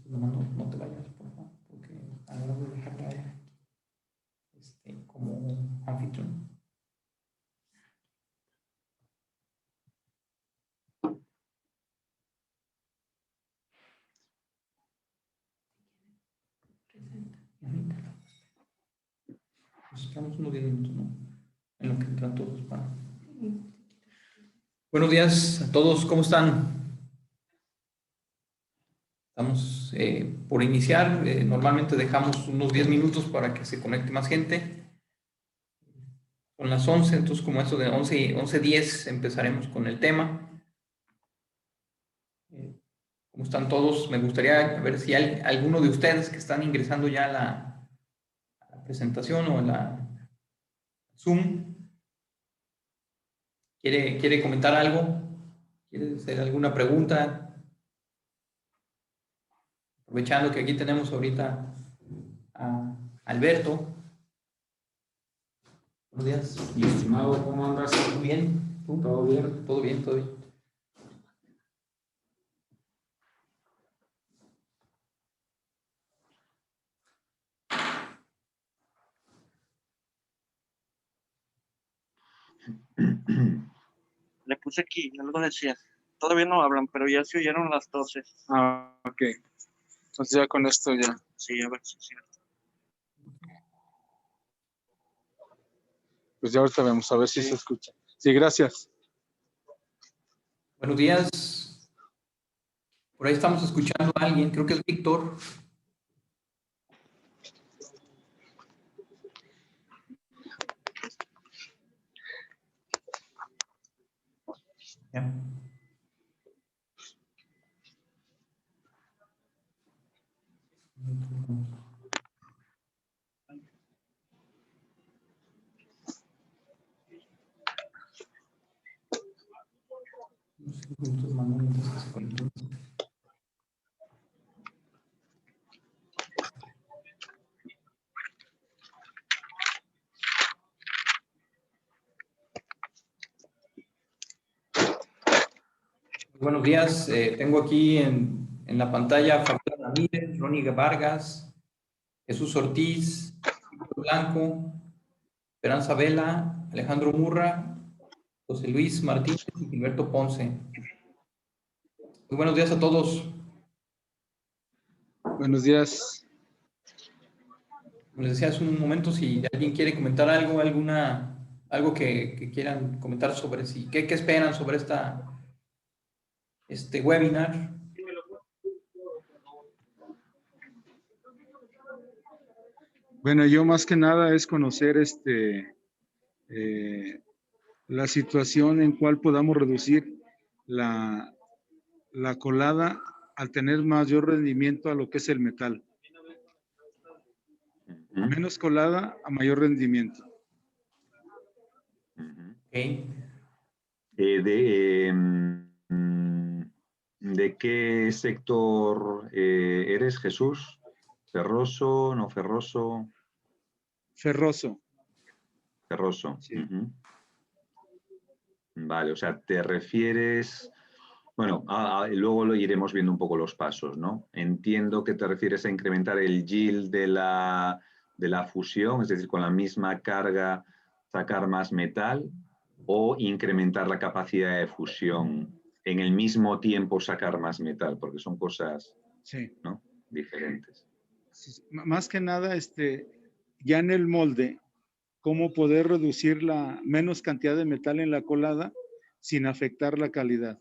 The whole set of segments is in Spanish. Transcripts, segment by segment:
No te vayas, por favor, porque ahora voy a dejarla como anfitrión. Pues esperamos unos 10 minutos, ¿no? En lo que entran todos para... Buenos días a todos, ¿cómo están? Estamos por iniciar. Normalmente dejamos unos 10 minutos para que se conecte más gente. Son las 11, entonces como eso de 11:10 empezaremos con el tema. ¿Cómo están todos? Me gustaría ver si hay alguno de ustedes que están ingresando ya a la presentación o a la Zoom. ¿Quiere comentar algo? ¿Quiere hacer alguna pregunta? Aprovechando que aquí tenemos ahorita a Alberto. Buenos días. Mi estimado, ¿cómo andas? Muy bien. ¿Tú? ¿Todo bien? Todo bien, todo bien. Le puse aquí, algo decía. Todavía no hablan, pero ya se oyeron las 12. Ah, ok. Entonces ya con esto ya. Sí, a ver si es cierto. Pues ya ahorita vemos, a ver si se escucha. Sí, gracias. Buenos días. Por ahí estamos escuchando a alguien, creo que es Víctor. Ya. Buenos días, tengo aquí en la pantalla a Fabiola Ramírez, Ronnie Vargas, Jesús Ortiz, Víctor Blanco, Esperanza Vela, Alejandro Murra, José Luis Martínez y Gilberto Ponce. Muy buenos días a todos. Buenos días. Como les decía hace un momento, si alguien quiere comentar algo, algo que quieran comentar sobre qué esperan sobre este webinar. Bueno, yo más que nada es conocer la situación en cual podamos reducir la colada al tener mayor rendimiento a lo que es el metal. Menos colada a mayor rendimiento. Okay. ¿De qué sector eres, Jesús? ¿Ferroso, no ferroso? Ferroso. Ferroso. Sí. Vale, o sea, te refieres... Bueno, luego lo iremos viendo un poco los pasos, ¿no? Entiendo que te refieres a incrementar el yield de la fusión, es decir, con la misma carga sacar más metal, o incrementar la capacidad de fusión en el mismo tiempo sacar más metal, porque son cosas, sí, ¿no?, diferentes. Sí, más que nada, ya en el molde, cómo poder reducir la menos cantidad de metal en la colada sin afectar la calidad.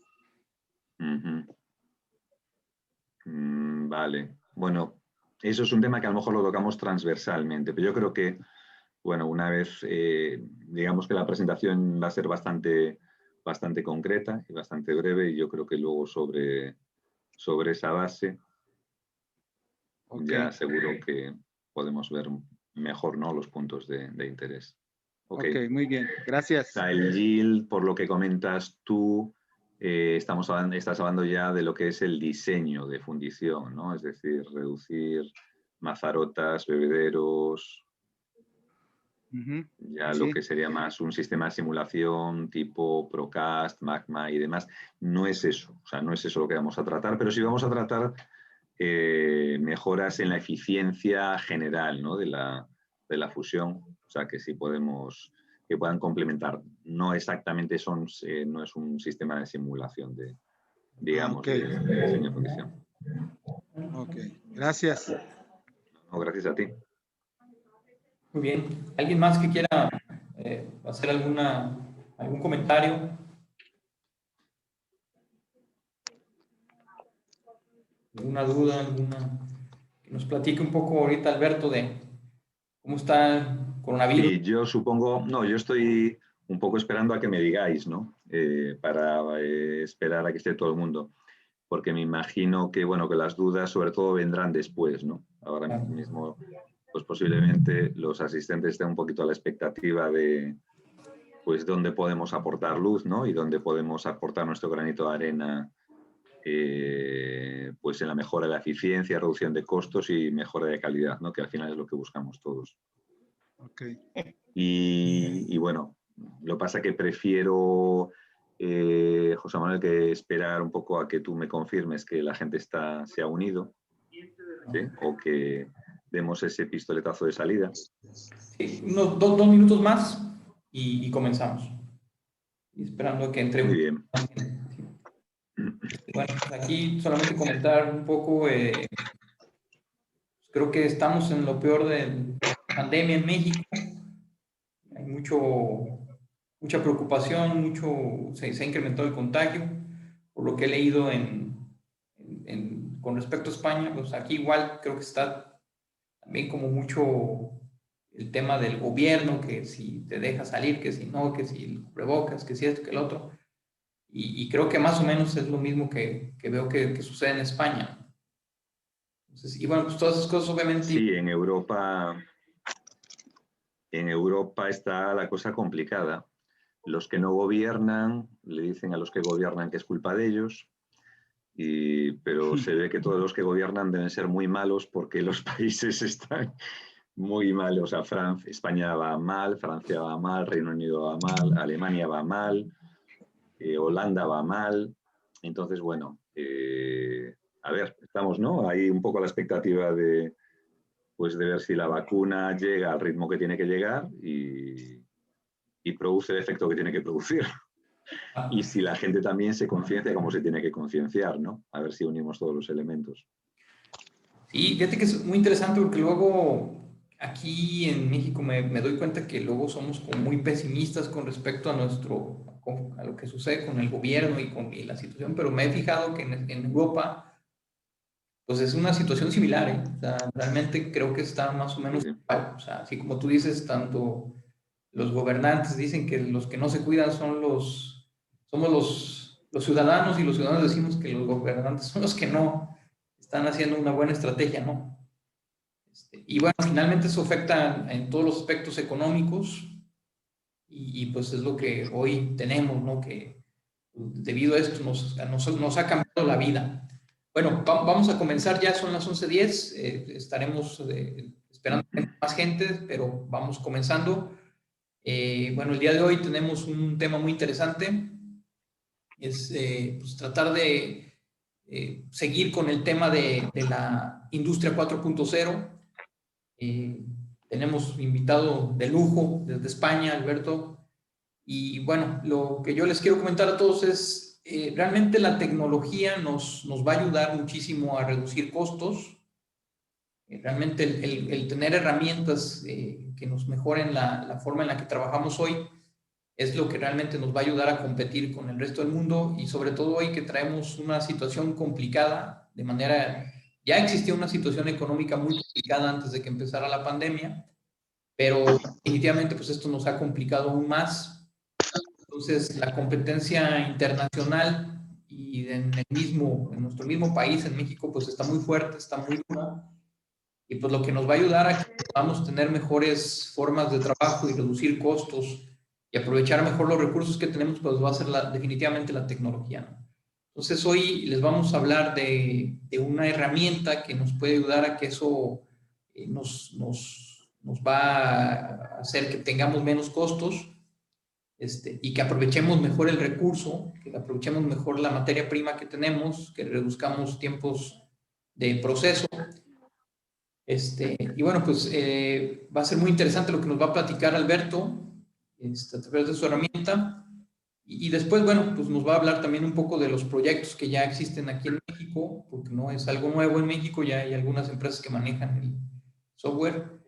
Vale, bueno, eso es un tema que a lo mejor lo tocamos transversalmente, pero yo creo que, bueno, una vez, digamos que la presentación va a ser bastante concreta y bastante breve, y yo creo que luego sobre esa base ya seguro que podemos ver mejor, ¿no?, los puntos de interés. Ok, muy bien, gracias. O sea, el yield, por lo que comentas tú, estás hablando ya de lo que es el diseño de fundición, ¿no? Es decir, reducir mazarotas, bebederos, ya Sí. lo que sería más un sistema de simulación tipo Procast, Magma y demás. No es eso, o sea, no es eso lo que vamos a tratar, pero sí vamos a tratar mejoras en la eficiencia general, ¿no? de la fusión, o sea que sí podemos, que puedan complementar. No exactamente no es un sistema de simulación digamos, Ok. de diseño fundición. Ok, gracias. No, gracias a ti. Muy bien. ¿Alguien más que quiera hacer algún comentario? ¿Alguna duda? Que nos platique un poco ahorita, Alberto, de cómo está el coronavirus. Y yo supongo, no, yo estoy un poco esperando a que me digáis, ¿no? Para esperar a que esté todo el mundo. Porque me imagino que, bueno, que las dudas sobre todo vendrán después, ¿no? Ahora mismo, pues posiblemente los asistentes estén un poquito a la expectativa de, pues, dónde podemos aportar luz, ¿no? Y dónde podemos aportar nuestro granito de arena, pues en la mejora de la eficiencia, reducción de costos y mejora de calidad, ¿no? Que al final es lo que buscamos todos. Ok. Y bueno, lo que pasa que prefiero, José Manuel, que esperar un poco a que tú me confirmes que la gente se ha unido, ¿sí? O que demos ese pistoletazo de salida. Sí, unos 2 minutos más y comenzamos. Y esperando a que entre Muy bien. más gente. Bueno, pues aquí solamente comentar un poco, creo que estamos en lo peor de la pandemia en México. Hay mucha preocupación, se ha incrementado el contagio, por lo que he leído con respecto a España, pues aquí igual creo que está también como mucho el tema del gobierno, que si te deja salir, que si no, que si cubrebocas, que si esto, que el otro. Y creo que más o menos es lo mismo que veo que sucede en España. Entonces, y bueno, pues todas esas cosas obviamente... Sí, en Europa está la cosa complicada. Los que no gobiernan le dicen a los que gobiernan que es culpa de ellos, pero se ve que todos los que gobiernan deben ser muy malos porque los países están muy mal. O sea, España va mal, Francia va mal, Reino Unido va mal, Alemania va mal, Holanda va mal. Entonces, bueno, a ver, estamos, ¿no? Ahí un poco a la expectativa de ver si la vacuna llega al ritmo que tiene que llegar y produce el efecto que tiene que producir. Y si la gente también se conciencia como se tiene que concienciar, ¿no? A ver si unimos todos los elementos. Sí, fíjate que es muy interesante porque luego aquí en México me doy cuenta que luego somos como muy pesimistas con respecto a lo que sucede con el gobierno y la situación, pero me he fijado que en Europa pues es una situación similar, ¿eh? O sea, realmente creo que está más o menos igual. O sea, así como tú dices, tanto los gobernantes dicen que los que no se cuidan somos los ciudadanos, y los ciudadanos decimos que los gobernantes son los que no están haciendo una buena estrategia, ¿no? Y bueno, finalmente eso afecta en todos los aspectos económicos y pues es lo que hoy tenemos, ¿no? Que debido a esto nos ha cambiado la vida. Bueno, vamos a comenzar, ya son las 11:10, estaremos esperando más gente, pero vamos comenzando. Bueno, el día de hoy tenemos un tema muy interesante, es pues tratar de seguir con el tema de la industria 4.0. Tenemos invitado de lujo desde España, Alberto, y bueno, lo que yo les quiero comentar a todos es, realmente la tecnología nos va a ayudar muchísimo a reducir costos. Realmente el tener herramientas que nos mejoren la forma en la que trabajamos hoy es lo que realmente nos va a ayudar a competir con el resto del mundo, y sobre todo hoy que traemos una situación complicada, ya existía una situación económica muy complicada antes de que empezara la pandemia, pero definitivamente pues esto nos ha complicado aún más. Entonces la competencia internacional y en nuestro mismo país, en México, pues está muy fuerte, está muy dura, y pues lo que nos va a ayudar a que podamos tener mejores formas de trabajo y reducir costos y aprovechar mejor los recursos que tenemos, pues va a ser definitivamente la tecnología, ¿no? Entonces hoy les vamos a hablar de una herramienta que nos puede ayudar a que eso nos va a hacer que tengamos menos costos, y que aprovechemos mejor el recurso, que aprovechemos mejor la materia prima que tenemos, que reduzcamos tiempos de proceso. Y bueno, pues va a ser muy interesante lo que nos va a platicar Alberto a través de su herramienta. Y después, bueno, pues nos va a hablar también un poco de los proyectos que ya existen aquí en México, porque no es algo nuevo en México, ya hay algunas empresas que manejan el software.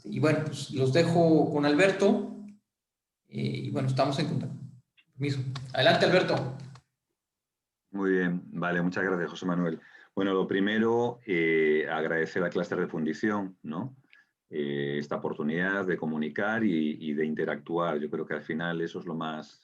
Y bueno, pues los dejo con Alberto. Y bueno, estamos en contacto. Permiso. Adelante, Alberto. Muy bien, vale, muchas gracias, José Manuel. Bueno, lo primero, agradecer a Cluster de Fundición, ¿no? Esta oportunidad de comunicar y de interactuar. Yo creo que al final eso es lo más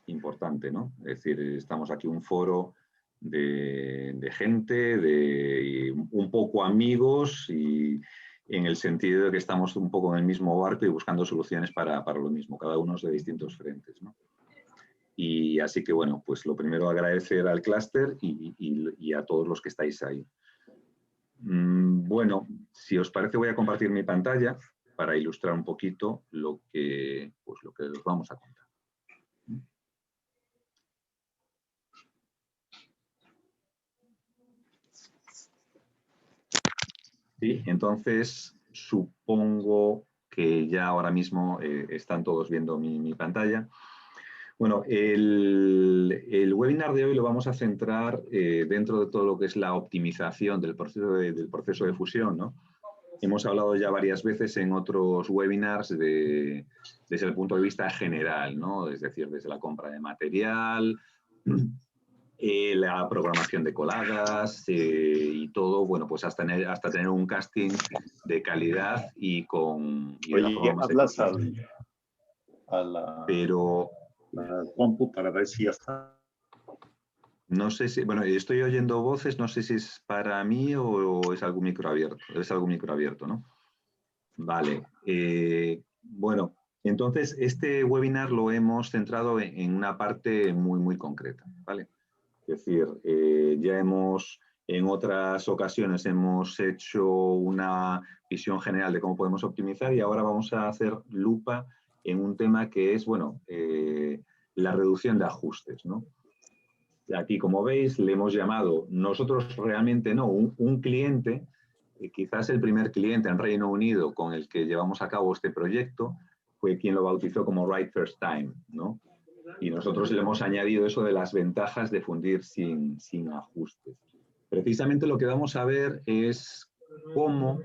importante, ¿no? Es decir, estamos aquí un foro de gente, de un poco amigos y en el sentido de que estamos un poco en el mismo barco y buscando soluciones para lo mismo, cada uno de distintos frentes, ¿no? Y así que, bueno, pues lo primero agradecer al clúster y a todos los que estáis ahí. Bueno, si os parece voy a compartir mi pantalla para ilustrar un poquito lo que os vamos a contar. Sí, entonces supongo que ya ahora mismo están todos viendo mi pantalla. Bueno, el webinar de hoy lo vamos a centrar dentro de todo lo que es la optimización del proceso de fusión, ¿no? Hemos hablado ya varias veces en otros webinars desde el punto de vista general, ¿no? Es decir, desde la compra de material, la programación de coladas y todo, bueno, pues hasta tener un casting de calidad y de la forma más hablas eficiente. a la Pero compu para ver si ya está. no sé si, bueno, estoy oyendo voces, no sé si es para mí o es algún micro abierto. Es algún micro abierto, ¿no? Vale. Bueno, entonces este webinar lo hemos centrado en una parte muy, muy concreta, ¿vale? Es decir, ya en otras ocasiones hemos hecho una visión general de cómo podemos optimizar y ahora vamos a hacer lupa en un tema que es, bueno, la reducción de ajustes, ¿no? Aquí, como veis, le hemos llamado, nosotros realmente no, un cliente, quizás el primer cliente en Reino Unido con el que llevamos a cabo este proyecto, fue quien lo bautizó como Right First Time, ¿no? Y nosotros le hemos añadido eso de las ventajas de fundir sin ajustes. Precisamente lo que vamos a ver es cómo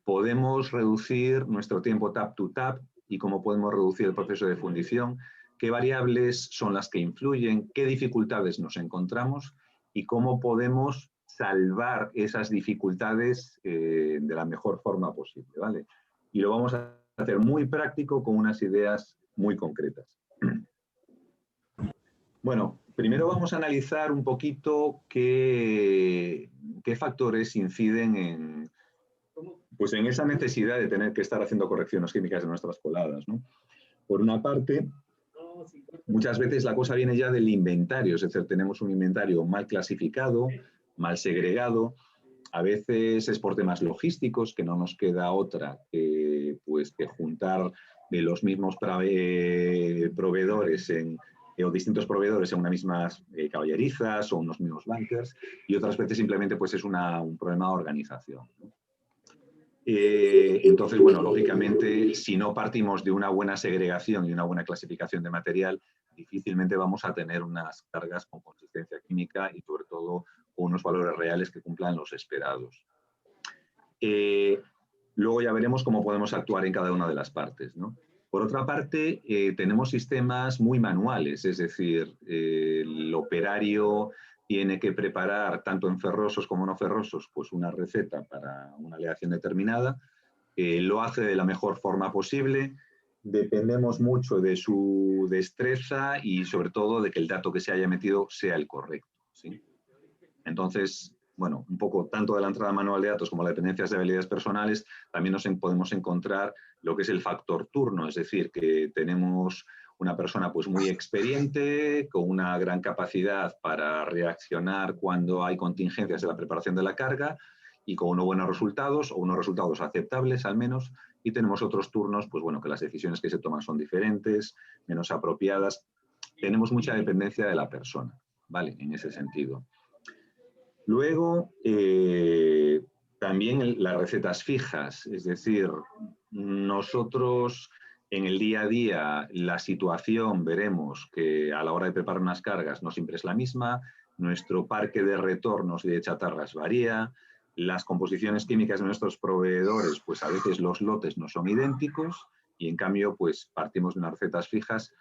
podemos reducir nuestro tiempo tap to tap y cómo podemos reducir el proceso de fundición, qué variables son las que influyen, qué dificultades nos encontramos y cómo podemos salvar esas dificultades de la mejor forma posible, ¿vale? Y lo vamos a hacer muy práctico con unas ideas muy concretas. Bueno, primero vamos a analizar un poquito qué factores inciden en esa necesidad de tener que estar haciendo correcciones químicas en nuestras coladas, ¿no? Por una parte, muchas veces la cosa viene ya del inventario, es decir, tenemos un inventario mal clasificado, mal segregado, a veces es por temas logísticos, que no nos queda otra que juntar de los mismos proveedores o distintos proveedores en unas mismas caballerizas o unos mismos bunkers, y otras veces simplemente pues es un problema de organización, ¿no? Entonces, bueno, lógicamente, si no partimos de una buena segregación y una buena clasificación de material, difícilmente vamos a tener unas cargas con consistencia química y, sobre todo, con unos valores reales que cumplan los esperados. Luego ya veremos cómo podemos actuar en cada una de las partes, ¿no? Por otra parte, tenemos sistemas muy manuales, es decir, el operario tiene que preparar, tanto en ferrosos como no ferrosos, pues una receta para una aleación determinada, lo hace de la mejor forma posible, dependemos mucho de su destreza y sobre todo de que el dato que se haya metido sea el correcto, ¿sí? Entonces, bueno, un poco tanto de la entrada manual de datos como las dependencias de habilidades personales, también podemos encontrar lo que es el factor turno, es decir, que tenemos una persona pues muy experiente, con una gran capacidad para reaccionar cuando hay contingencias en la preparación de la carga y con unos buenos resultados o unos resultados aceptables al menos, y tenemos otros turnos, pues bueno, que las decisiones que se toman son diferentes, menos apropiadas. Tenemos mucha dependencia de la persona, ¿vale? En ese sentido. Luego, también las recetas fijas, es decir, nosotros en el día a día la situación veremos que a la hora de preparar unas cargas no siempre es la misma, nuestro parque de retornos y de chatarras varía, las composiciones químicas de nuestros proveedores, pues a veces los lotes no son idénticos y en cambio pues partimos de unas recetas fijas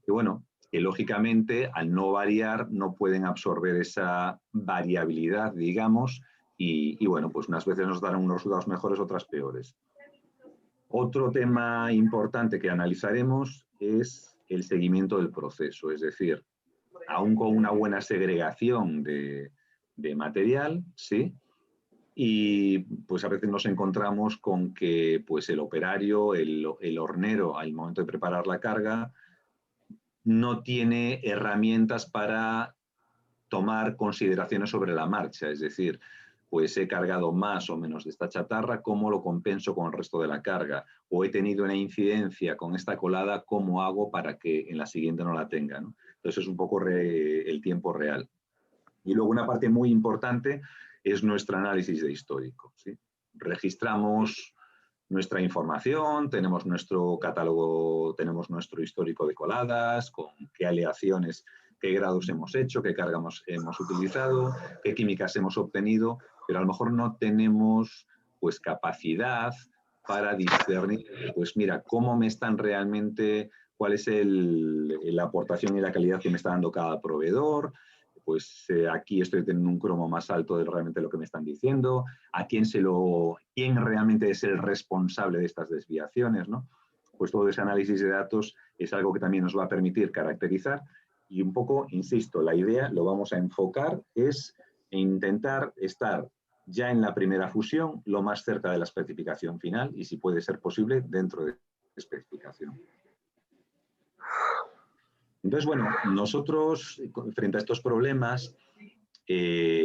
que bueno, que lógicamente al no variar no pueden absorber esa variabilidad, digamos, y bueno, pues unas veces nos darán unos resultados mejores, otras peores. Otro tema importante que analizaremos es el seguimiento del proceso, es decir, aún con una buena segregación de material, ¿sí? Y pues a veces nos encontramos con que pues, el operario, el hornero, al momento de preparar la carga, no tiene herramientas para tomar consideraciones sobre la marcha, es decir, pues he cargado más o menos de esta chatarra, ¿cómo lo compenso con el resto de la carga? O he tenido una incidencia con esta colada, ¿cómo hago para que en la siguiente no la tenga, ¿no? Entonces es un poco el tiempo real. Y luego una parte muy importante es nuestro análisis de histórico, ¿sí? Registramos nuestra información, tenemos nuestro catálogo, tenemos nuestro histórico de coladas, con qué aleaciones, qué grados hemos hecho, qué carga hemos utilizado, qué químicas hemos obtenido, pero a lo mejor no tenemos pues capacidad para discernir, pues mira, cómo me están realmente, cuál es la aportación y la calidad que me está dando cada proveedor, pues aquí estoy teniendo un cromo más alto de realmente lo que me están diciendo, quién realmente es el responsable de estas desviaciones, ¿no? Pues todo ese análisis de datos es algo que también nos va a permitir caracterizar y un poco, insisto, la idea, lo vamos a enfocar, es intentar estar ya en la primera fusión lo más cerca de la especificación final y si puede ser posible dentro de la especificación. Entonces, bueno, nosotros, frente a estos problemas,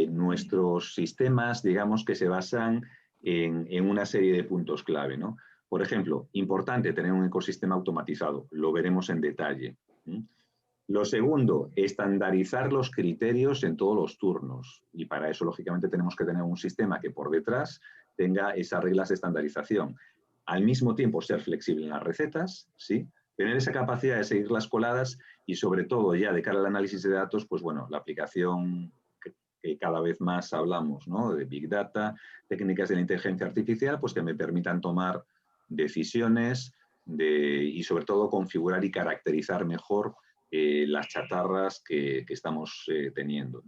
nuestros sistemas, digamos que se basan en una serie de puntos clave, ¿no? Por ejemplo, importante tener un ecosistema automatizado, lo veremos en detalle. Lo segundo, estandarizar los criterios en todos los turnos. Y para eso, lógicamente, tenemos que tener un sistema que por detrás tenga esas reglas de estandarización. Al mismo tiempo, ser flexible en las recetas, ¿sí? Tener esa capacidad de seguir las coladas y, sobre todo, ya de cara al análisis de datos, pues bueno, la aplicación que cada vez más hablamos, ¿no? De Big Data, técnicas de la inteligencia artificial, pues que me permitan tomar decisiones y, sobre todo, configurar y caracterizar mejor las chatarras que estamos teniendo.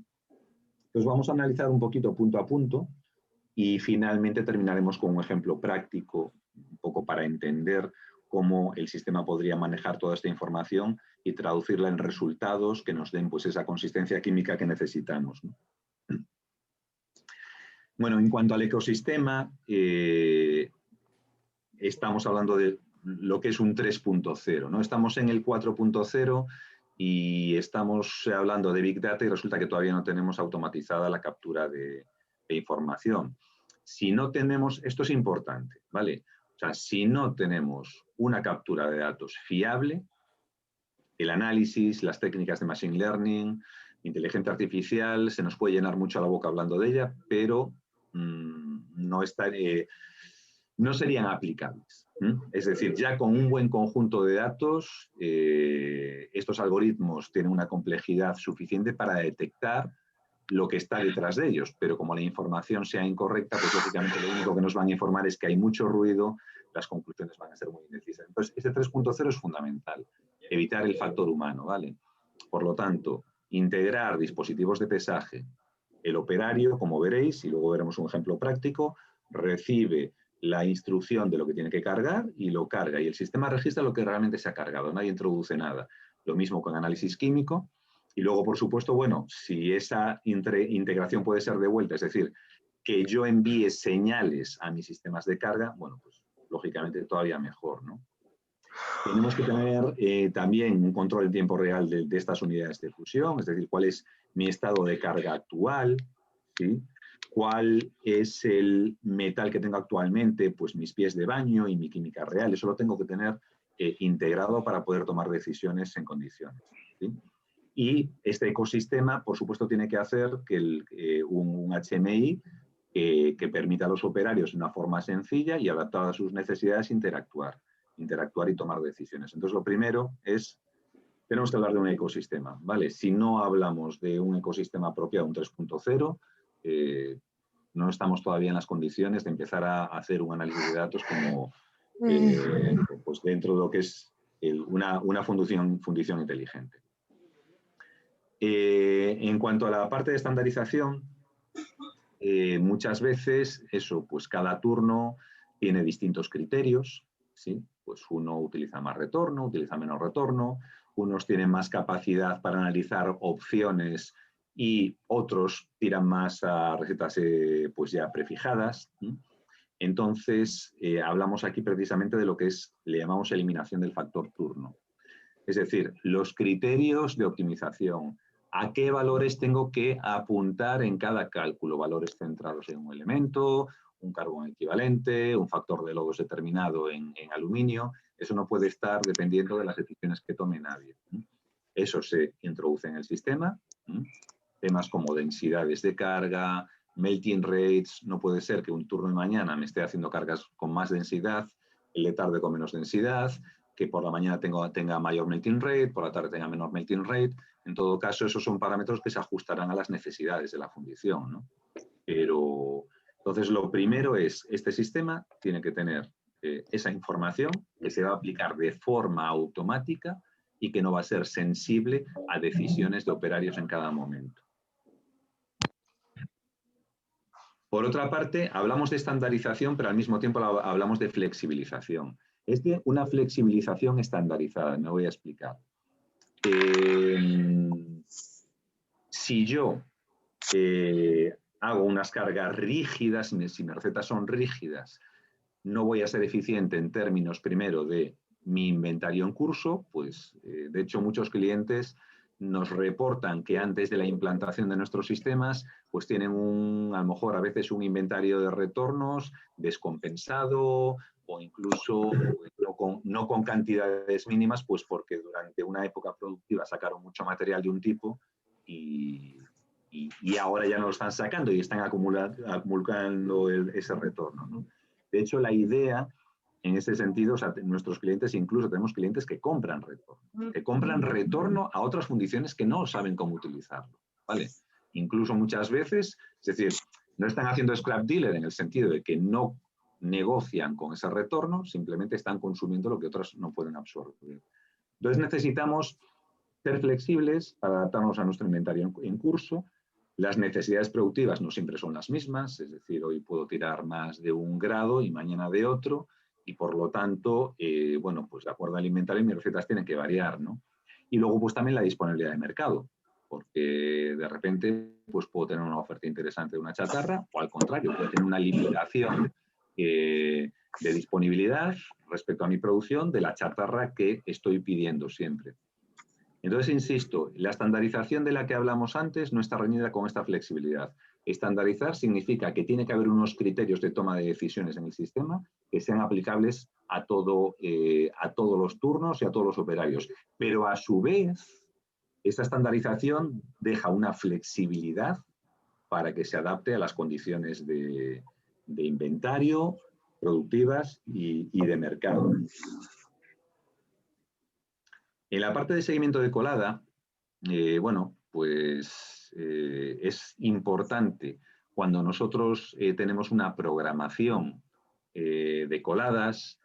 Entonces vamos a analizar un poquito punto a punto y finalmente terminaremos con un ejemplo práctico, un poco para entender cómo el sistema podría manejar toda esta información y traducirla en resultados que nos den pues, esa consistencia química que necesitamos, ¿no? Bueno, en cuanto al ecosistema, estamos hablando de lo que es un 3.0, ¿no? Estamos en el 4.0 y estamos hablando de Big Data y resulta que todavía no tenemos automatizada la captura de información. Si no tenemos, esto es importante, ¿vale? O sea, si no tenemos una captura de datos fiable, el análisis, las técnicas de Machine Learning, inteligencia artificial, se nos puede llenar mucho la boca hablando de ella, pero no serían aplicables. Es decir, ya con un buen conjunto de datos, estos algoritmos tienen una complejidad suficiente para detectar lo que está detrás de ellos, pero como la información sea incorrecta, pues lógicamente lo único que nos van a informar es que hay mucho ruido, las conclusiones van a ser muy indecisas. Entonces, este 3.0 es fundamental, evitar el factor humano, ¿vale? Por lo tanto, integrar dispositivos de pesaje. El operario, como veréis, y luego veremos un ejemplo práctico, recibe la instrucción de lo que tiene que cargar y lo carga. Y el sistema registra lo que realmente se ha cargado, nadie introduce nada. Lo mismo con análisis químico. Y luego, por supuesto, bueno, si esa integración puede ser de vuelta, es decir, que yo envíe señales a mis sistemas de carga, bueno, pues lógicamente todavía mejor, ¿no? Tenemos que tener también un control en tiempo real de estas unidades de fusión, es decir, cuál es mi estado de carga actual, ¿sí? Cuál es el metal que tengo actualmente, pues mis pies de baño y mi química real. Eso lo tengo que tener integrado para poder tomar decisiones en condiciones, ¿sí? Y este ecosistema, por supuesto, tiene que hacer que un HMI que permita a los operarios de una forma sencilla y adaptada a sus necesidades interactuar y tomar decisiones. Entonces, lo primero es, tenemos que hablar de un ecosistema, ¿vale? Si no hablamos de un ecosistema apropiado, un 3.0, no estamos todavía en las condiciones de empezar a hacer un análisis de datos como pues dentro de lo que es una fundición inteligente. En cuanto a la parte de estandarización, muchas veces eso, pues cada turno tiene distintos criterios, ¿sí? Pues uno utiliza más retorno, utiliza menos retorno, unos tienen más capacidad para analizar opciones y otros tiran más a recetas pues ya prefijadas. Entonces, hablamos aquí precisamente de lo que le llamamos eliminación del factor turno. Es decir, los criterios de optimización, a qué valores tengo que apuntar en cada cálculo, valores centrados en un elemento, un carbón equivalente, un factor de lodos determinado en aluminio, eso no puede estar dependiendo de las decisiones que tome nadie. Eso se introduce en el sistema, temas como densidades de carga, melting rates, no puede ser que un turno de mañana me esté haciendo cargas con más densidad, el de tarde con menos densidad, que por la mañana tenga mayor melting rate, por la tarde tenga menor melting rate. En todo caso, esos son parámetros que se ajustarán a las necesidades de la fundición, ¿no? Pero, entonces, lo primero es, este sistema tiene que tener esa información que se va a aplicar de forma automática y que no va a ser sensible a decisiones de operarios en cada momento. Por otra parte, hablamos de estandarización, pero al mismo tiempo hablamos de flexibilización. Es de una flexibilización estandarizada, me voy a explicar. Si yo hago unas cargas rígidas, si mis recetas son rígidas, no voy a ser eficiente en términos, primero, de mi inventario en curso, pues de hecho muchos clientes nos reportan que antes de la implantación de nuestros sistemas, pues tienen a lo mejor a veces un inventario de retornos descompensado o incluso no con cantidades mínimas, pues porque durante una época productiva sacaron mucho material de un tipo y ahora ya no lo están sacando y están acumulando ese retorno, ¿no? De hecho, la idea, en ese sentido, o sea, nuestros clientes, incluso tenemos clientes que compran retorno a otras fundiciones que no saben cómo utilizarlo, ¿vale? Incluso muchas veces, es decir, no están haciendo scrap dealer en el sentido de que no negocian con ese retorno, simplemente están consumiendo lo que otras no pueden absorber. Entonces necesitamos ser flexibles para adaptarnos a nuestro inventario en curso. Las necesidades productivas no siempre son las mismas, es decir, hoy puedo tirar más de un grado y mañana de otro, y por lo tanto, bueno, pues de acuerdo al inventario mis recetas tienen que variar, ¿no? Y luego pues también la disponibilidad de mercado, porque de repente pues puedo tener una oferta interesante de una chatarra, o al contrario, puedo tener una limitación de disponibilidad respecto a mi producción de la chatarra que estoy pidiendo siempre. Entonces, insisto, la estandarización de la que hablamos antes no está reñida con esta flexibilidad. Estandarizar significa que tiene que haber unos criterios de toma de decisiones en el sistema que sean aplicables a todos los turnos y a todos los operarios. Pero a su vez, esta estandarización deja una flexibilidad para que se adapte a las condiciones de inventario, productivas y de mercado. En la parte de seguimiento de colada, bueno, pues es importante cuando nosotros tenemos una programación de coladas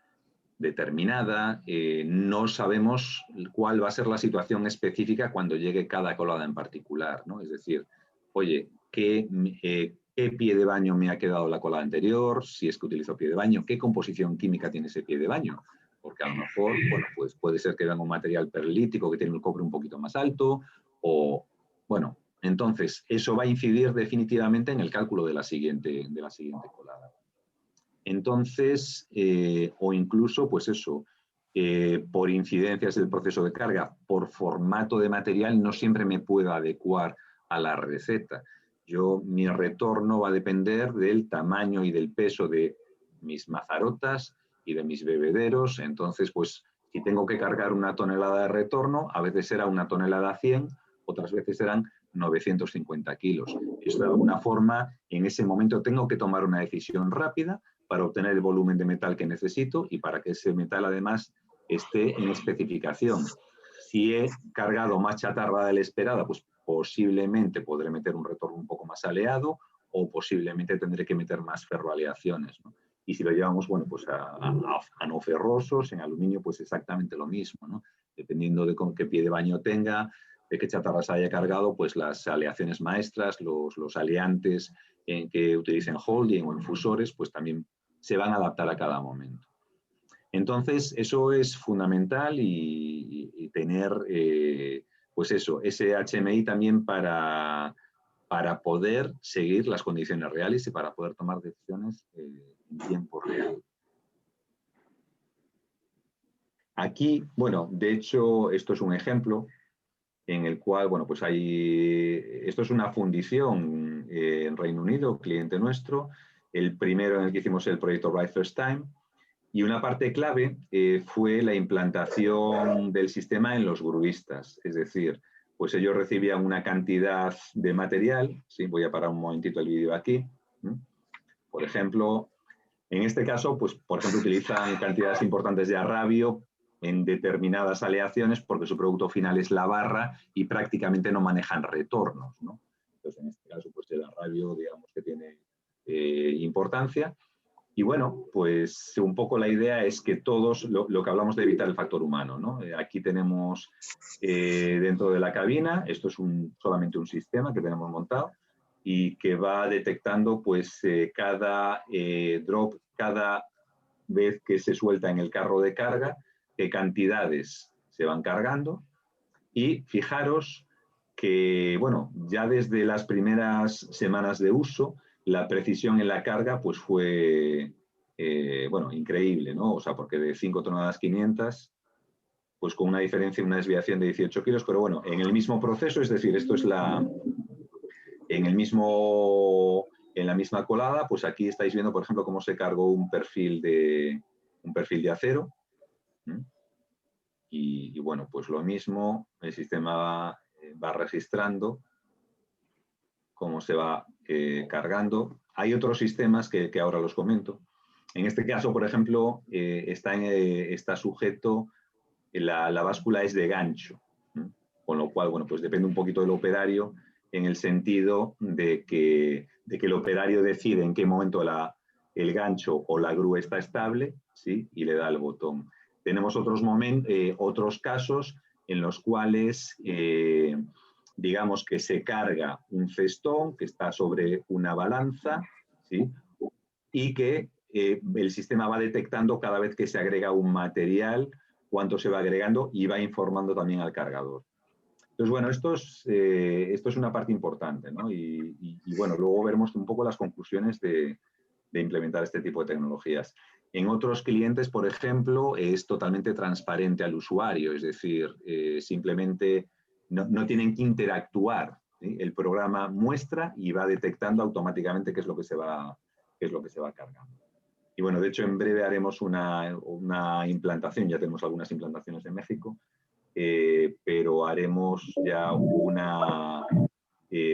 determinada, no sabemos cuál va a ser la situación específica cuando llegue cada colada en particular, ¿no? Es decir, oye, ¿qué pie de baño me ha quedado la colada anterior? Si es que utilizo pie de baño, ¿qué composición química tiene ese pie de baño? Porque a lo mejor, bueno, pues puede ser que venga un material perlítico que tiene el cobre un poquito más alto o, bueno, entonces eso va a incidir definitivamente en el cálculo de la siguiente colada. Entonces, o incluso, pues eso, por incidencias del proceso de carga, por formato de material, no siempre me puedo adecuar a la receta. Mi retorno va a depender del tamaño y del peso de mis mazarotas y de mis bebederos. Entonces, pues, si tengo que cargar 1 tonelada de retorno, a veces será 1 tonelada 100 otras veces eran 950 kilos. Esto de alguna forma, en ese momento tengo que tomar una decisión rápida para obtener el volumen de metal que necesito y para que ese metal además esté en especificación. Si he cargado más chatarra de la esperada, pues posiblemente podré meter un retorno un poco más aleado o posiblemente tendré que meter más ferroaleaciones, ¿no? Y si lo llevamos, bueno, pues a no ferrosos, en aluminio, pues exactamente lo mismo, ¿no? Dependiendo de con qué pie de baño tenga, de qué chatarra se haya cargado, pues las aleaciones maestras, los aleantes que utilicen holding o infusores, pues también se van a adaptar a cada momento. Entonces, eso es fundamental y tener, pues eso, ese HMI también para poder seguir las condiciones reales y para poder tomar decisiones en tiempo real. Aquí, bueno, de hecho, esto es un ejemplo en el cual, bueno, pues esto es una fundición en Reino Unido, cliente nuestro, el primero en el que hicimos el proyecto Right First Time, y una parte clave fue la implantación del sistema en los gruistas, es decir, pues ellos recibían una cantidad de material, ¿sí? Voy a parar un momentito el vídeo aquí. Por ejemplo, en este caso, pues por ejemplo, utilizan cantidades importantes de arrabio en determinadas aleaciones porque su producto final es la barra y prácticamente no manejan retornos, ¿no? Entonces, en este caso, pues el arrabio, digamos que tiene importancia. Y bueno, pues un poco la idea es que todos, lo que hablamos de evitar el factor humano, ¿no? Aquí tenemos dentro de la cabina, esto es solamente un sistema que tenemos montado y que va detectando pues cada drop, cada vez que se suelta en el carro de carga, qué cantidades se van cargando. Y fijaros que, bueno, ya desde las primeras semanas de uso, la precisión en la carga pues fue, bueno, increíble, ¿no? O sea, porque de 5 toneladas 500, pues con una diferencia, una desviación de 18 kilos, pero bueno, en el mismo proceso, es decir, esto es en la misma colada, pues aquí estáis viendo, por ejemplo, cómo se cargó un perfil de acero. Y bueno, pues lo mismo, el sistema va registrando cómo se va cargando. Hay otros sistemas que ahora los comento. En este caso, por ejemplo, está sujeto, la báscula es de gancho, con lo cual, bueno, pues depende un poquito del operario en el sentido de que el operario decide en qué momento el gancho o la grúa está estable, ¿sí? Y le da el botón. Tenemos otros casos en los cuales, digamos que se carga un cestón que está sobre una balanza, ¿sí? Y que el sistema va detectando cada vez que se agrega un material, cuánto se va agregando y va informando también al cargador. Entonces, bueno, esto es una parte importante, ¿no? Y bueno, luego veremos un poco las conclusiones de implementar este tipo de tecnologías. En otros clientes, por ejemplo, es totalmente transparente al usuario, es decir, simplemente no tienen que interactuar, ¿sí? El programa muestra y va detectando automáticamente qué es lo que se va cargando. Y bueno, de hecho, en breve haremos una implantación, ya tenemos algunas implantaciones en México, pero haremos ya una,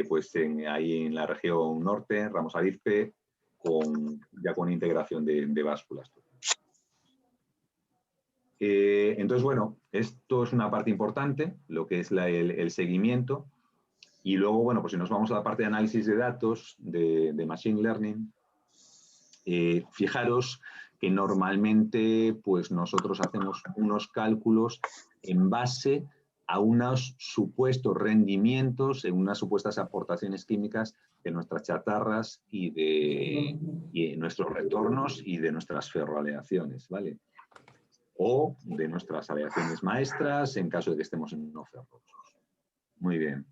pues ahí en la región norte, Ramos Arizpe, ya con integración de básculas. Entonces, bueno, esto es una parte importante, lo que es el seguimiento. Y luego, bueno, pues si nos vamos a la parte de análisis de datos, de Machine Learning, fijaros que normalmente pues nosotros hacemos unos cálculos en base a unos supuestos rendimientos, en unas supuestas aportaciones químicas de nuestras chatarras y de nuestros retornos y de nuestras ferroaleaciones, ¿vale? O de nuestras aleaciones maestras en caso de que estemos en no ferrosos. Muy bien.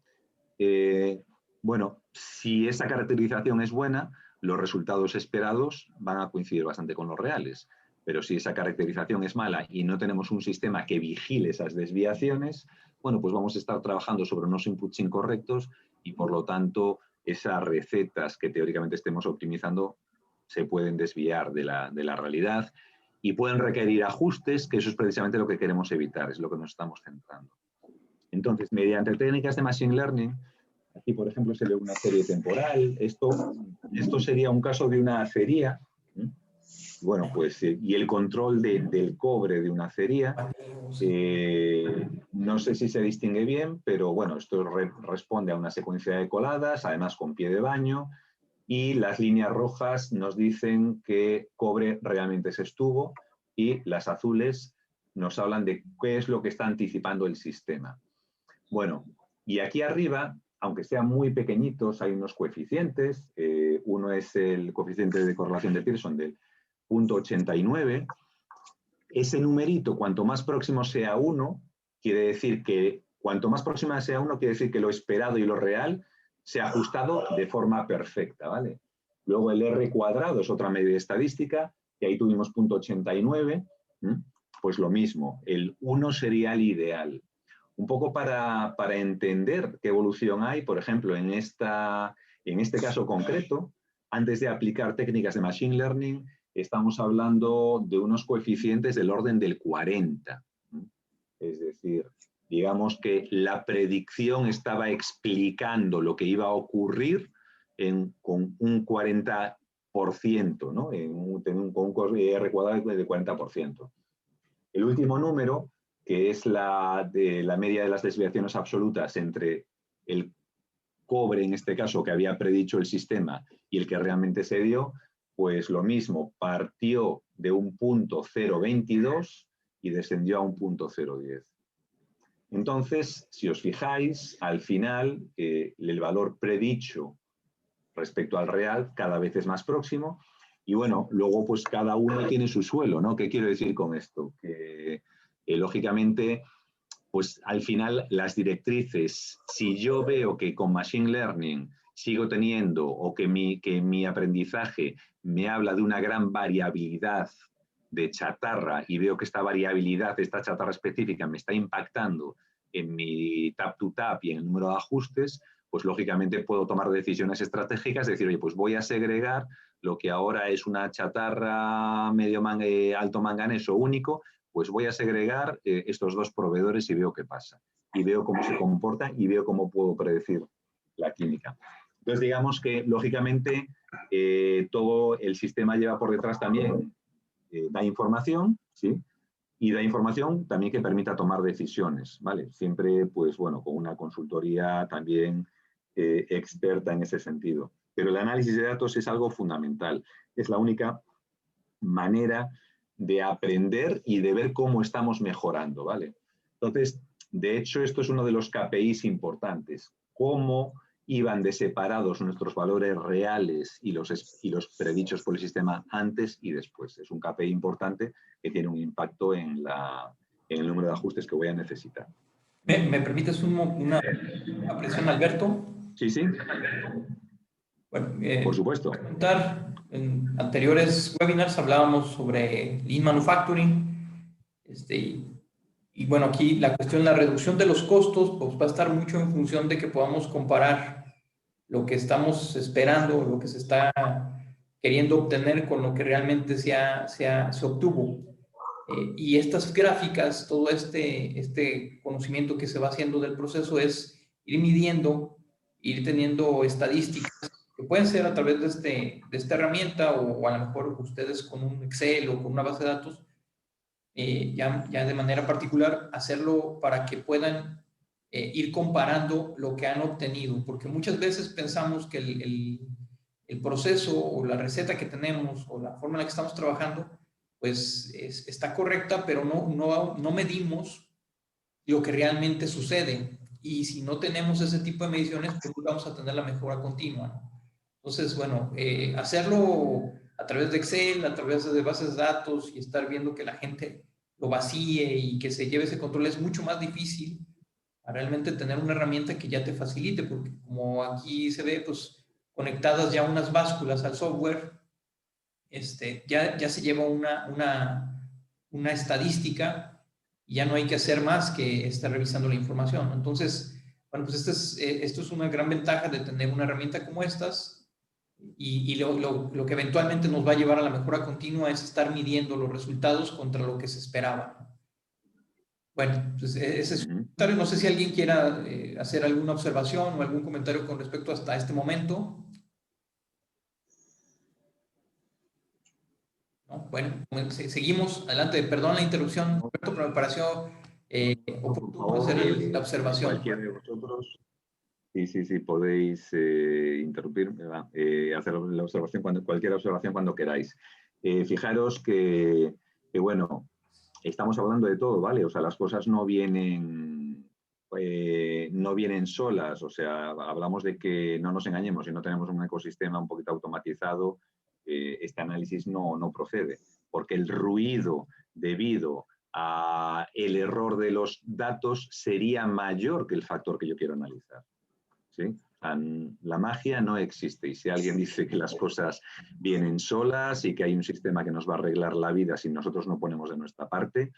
Bueno, si esa caracterización es buena, los resultados esperados van a coincidir bastante con los reales. Pero si esa caracterización es mala y no tenemos un sistema que vigile esas desviaciones, bueno, pues vamos a estar trabajando sobre unos inputs incorrectos y, por lo tanto, esas recetas que teóricamente estemos optimizando se pueden desviar de la realidad y pueden requerir ajustes, que eso es precisamente lo que queremos evitar, es lo que nos estamos centrando. Entonces, mediante técnicas de Machine Learning, aquí, por ejemplo, se ve una serie temporal. Esto sería un caso de una acería. Bueno, pues, y el control del cobre de una acería. No sé si se distingue bien, pero bueno, esto responde a una secuencia de coladas, además con pie de baño, y las líneas rojas nos dicen que cobre realmente se estuvo y las azules nos hablan de qué es lo que está anticipando el sistema. Bueno, y aquí arriba, aunque sean muy pequeñitos, hay unos coeficientes. Uno es el coeficiente de correlación de Pearson del 0.89. Ese numerito, cuanto más próximo sea 1, quiere decir que cuanto más próxima sea 1, quiere decir que lo esperado y lo real se ha ajustado de forma perfecta, ¿vale? Luego el R cuadrado es otra medida estadística, y ahí tuvimos 0.89, pues lo mismo, el 1 sería el ideal. Un poco para entender qué evolución hay, por ejemplo, en este caso concreto, antes de aplicar técnicas de Machine Learning, estamos hablando de unos coeficientes del orden del 40. Es decir, digamos que la predicción estaba explicando lo que iba a ocurrir con un 40%, ¿no? Con un R cuadrado de 40%. El último número, que es la media de las desviaciones absolutas entre el cobre, en este caso, que había predicho el sistema y el que realmente se dio, pues lo mismo, partió de un punto 0.22 y descendió a un punto 0.10. Entonces, si os fijáis, al final, el valor predicho respecto al real cada vez es más próximo. Y bueno, luego pues cada uno tiene su suelo, ¿no? ¿Qué quiero decir con esto? Que lógicamente, pues al final las directrices, si yo veo que con Machine Learning sigo teniendo o que mi aprendizaje me habla de una gran variabilidad de chatarra y veo que esta variabilidad, esta chatarra específica me está impactando en mi tap to tap y en el número de ajustes, pues lógicamente puedo tomar decisiones estratégicas, decir, oye, pues voy a segregar lo que ahora es una chatarra alto manganeso único, pues voy a segregar estos dos proveedores y veo qué pasa. Y veo cómo se comportan y veo cómo puedo predecir la química. Entonces, digamos que, lógicamente, todo el sistema lleva por detrás también, da información, ¿sí? Y da información también que permita tomar decisiones, ¿vale? Siempre, pues bueno, con una consultoría también experta en ese sentido. Pero el análisis de datos es algo fundamental. Es la única manera de aprender y de ver cómo estamos mejorando, ¿vale? Entonces, de hecho, esto es uno de los KPIs importantes. Cómo iban de separados nuestros valores reales y los predichos por el sistema antes y después. Es un KPI importante que tiene un impacto en el número de ajustes que voy a necesitar. ¿Me permites una apreciación, Alberto? Sí, sí. Bueno, por supuesto. En anteriores webinars hablábamos sobre Lean Manufacturing. Y bueno, aquí la cuestión, la reducción de los costos, pues va a estar mucho en función de que podamos comparar lo que estamos esperando, lo que se está queriendo obtener con lo que realmente se obtuvo. Y estas gráficas, todo este conocimiento que se va haciendo del proceso es ir midiendo, ir teniendo estadísticas que pueden ser a través de esta herramienta o a lo mejor ustedes con un Excel o con una base de datos, ya de manera particular, hacerlo para que puedan ir comparando lo que han obtenido, porque muchas veces pensamos que el proceso o la receta que tenemos o la forma en la que estamos trabajando, pues está correcta, pero no medimos lo que realmente sucede. Y si no tenemos ese tipo de mediciones, pues vamos a tener la mejora continua, ¿no? Entonces, bueno, hacerlo a través de Excel, a través de bases de datos y estar viendo que la gente lo vacíe y que se lleve ese control es mucho más difícil a realmente tener una herramienta que ya te facilite, porque como aquí se ve, pues conectadas ya unas básculas al software, ya se lleva una estadística y ya no hay que hacer más que estar revisando la información. Entonces, bueno, pues esto es una gran ventaja de tener una herramienta como estas. Y lo que eventualmente nos va a llevar a la mejora continua es estar midiendo los resultados contra lo que se esperaba. Bueno, pues ese es un comentario. No sé si alguien quiera hacer alguna observación o algún comentario con respecto hasta este momento. ¿No? Bueno, seguimos adelante. Perdón la interrupción, Roberto, pero me pareció Por oportuno favor, hacer la observación. cualquiera de vosotros, sí, podéis interrumpirme, hacer la observación cualquier observación cuando queráis. Fijaros que, bueno, estamos hablando de todo, ¿vale? O sea, las cosas no vienen solas. O sea, hablamos de que no nos engañemos, si no tenemos un ecosistema un poquito automatizado, este análisis no procede, porque el ruido debido a el error de los datos sería mayor que el factor que yo quiero analizar. ¿Sí? La magia no existe, y si alguien dice que las cosas vienen solas y que hay un sistema que nos va a arreglar la vida si nosotros no ponemos de nuestra parte,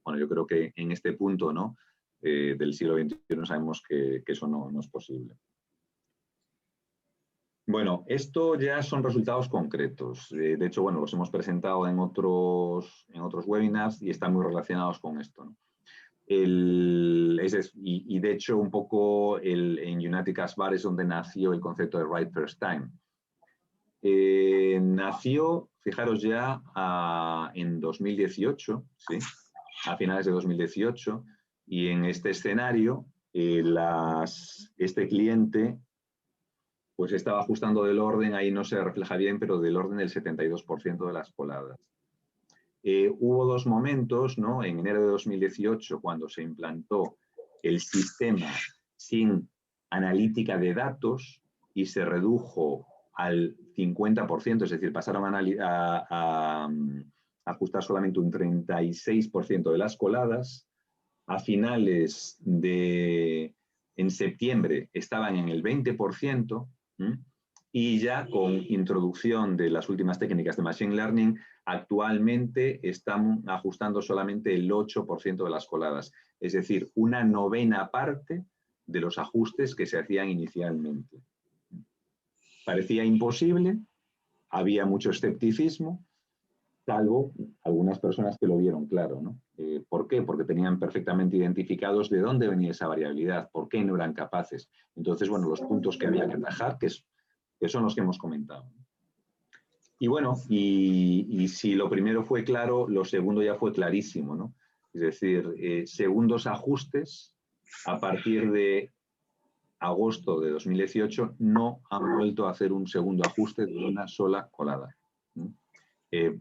bueno, yo creo que en este punto, ¿no? Del siglo XXI sabemos que eso no es posible. Bueno, esto ya son resultados concretos. De hecho, bueno, los hemos presentado en otros webinars y están muy relacionados con esto, ¿no? Y de hecho, un poco en United Gas Bar es donde nació el concepto de Right First Time. Nació, fijaros ya, en 2018, ¿sí? A finales de 2018, y en este escenario, este cliente pues estaba ajustando del orden, ahí no se refleja bien, pero del orden del 72% de las coladas. Hubo dos momentos, ¿no? En enero de 2018, cuando se implantó el sistema sin analítica de datos y se redujo al 50%, es decir, pasaron a ajustar solamente un 36% de las coladas. A finales en septiembre estaban en el 20%, y ya con introducción de las últimas técnicas de Machine Learning, actualmente están ajustando solamente el 8% de las coladas, es decir, una novena parte de los ajustes que se hacían inicialmente. Parecía imposible, había mucho escepticismo, salvo algunas personas que lo vieron claro, ¿no? ¿Por qué? Porque tenían perfectamente identificados de dónde venía esa variabilidad, por qué no eran capaces. Entonces, bueno, los puntos que había que atajar, que son los que hemos comentado. Y bueno, y si lo primero fue claro, lo segundo ya fue clarísimo, ¿no? Es decir, segundos ajustes a partir de agosto de 2018 no han vuelto a hacer un segundo ajuste de una sola colada.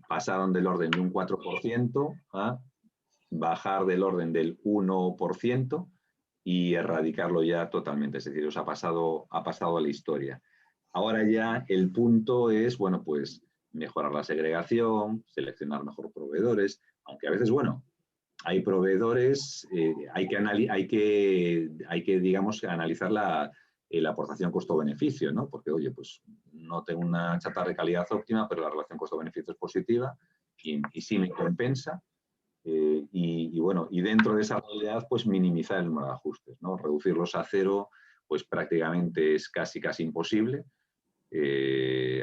Pasaron del orden de un 4% a bajar del orden del 1% y erradicarlo ya totalmente. Es decir, ha pasado a la historia. Ahora ya el punto es, bueno, pues mejorar la segregación, seleccionar mejor proveedores, aunque a veces, bueno, hay proveedores, hay que, digamos, analizar la aportación costo-beneficio, ¿no? Porque, oye, pues no tengo una chatarra de calidad óptima, pero la relación costo-beneficio es positiva y sí me compensa. Y bueno, y dentro de esa realidad, pues minimizar el número de ajustes, ¿no? Reducirlos a cero, pues prácticamente es casi imposible,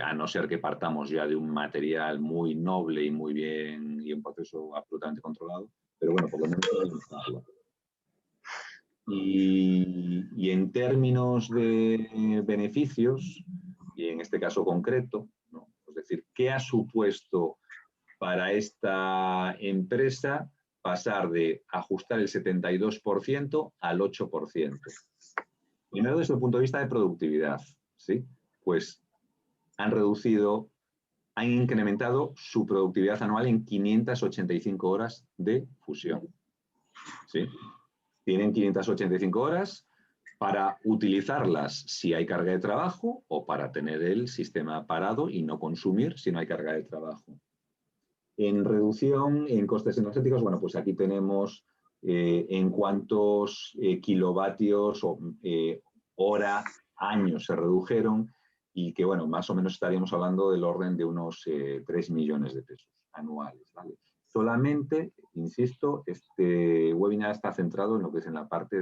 a no ser que partamos ya de un material muy noble y muy bien, y un proceso absolutamente controlado, pero bueno, por lo menos minimizarlo. Y en términos de beneficios, y en este caso concreto, ¿no? Es decir, ¿qué ha supuesto para esta empresa pasar de ajustar el 72% al 8%? Primero, desde el punto de vista de productividad, ¿sí? Pues han incrementado su productividad anual en 585 horas de fusión, ¿sí? Tienen 585 horas para utilizarlas si hay carga de trabajo o para tener el sistema parado y no consumir si no hay carga de trabajo. En reducción en costes energéticos, bueno, pues aquí tenemos en cuántos kilovatios o hora, años se redujeron, y que, bueno, más o menos estaríamos hablando del orden de unos 3 millones de pesos anuales, ¿vale? Solamente, insisto, este webinar está centrado en lo que es en la parte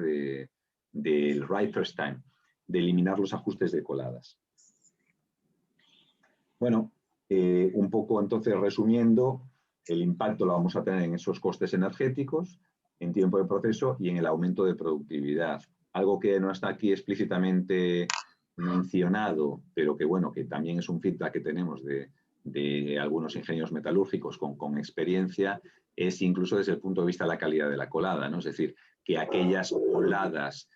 del Right First Time, de eliminar los ajustes de coladas. Bueno, un poco entonces resumiendo, el impacto lo vamos a tener en esos costes energéticos, en tiempo de proceso y en el aumento de productividad. Algo que no está aquí explícitamente mencionado, pero que bueno, que también es un feedback que tenemos de algunos ingenieros metalúrgicos con experiencia, es incluso desde el punto de vista de la calidad de la colada, ¿no? Es decir, que aquellas coladas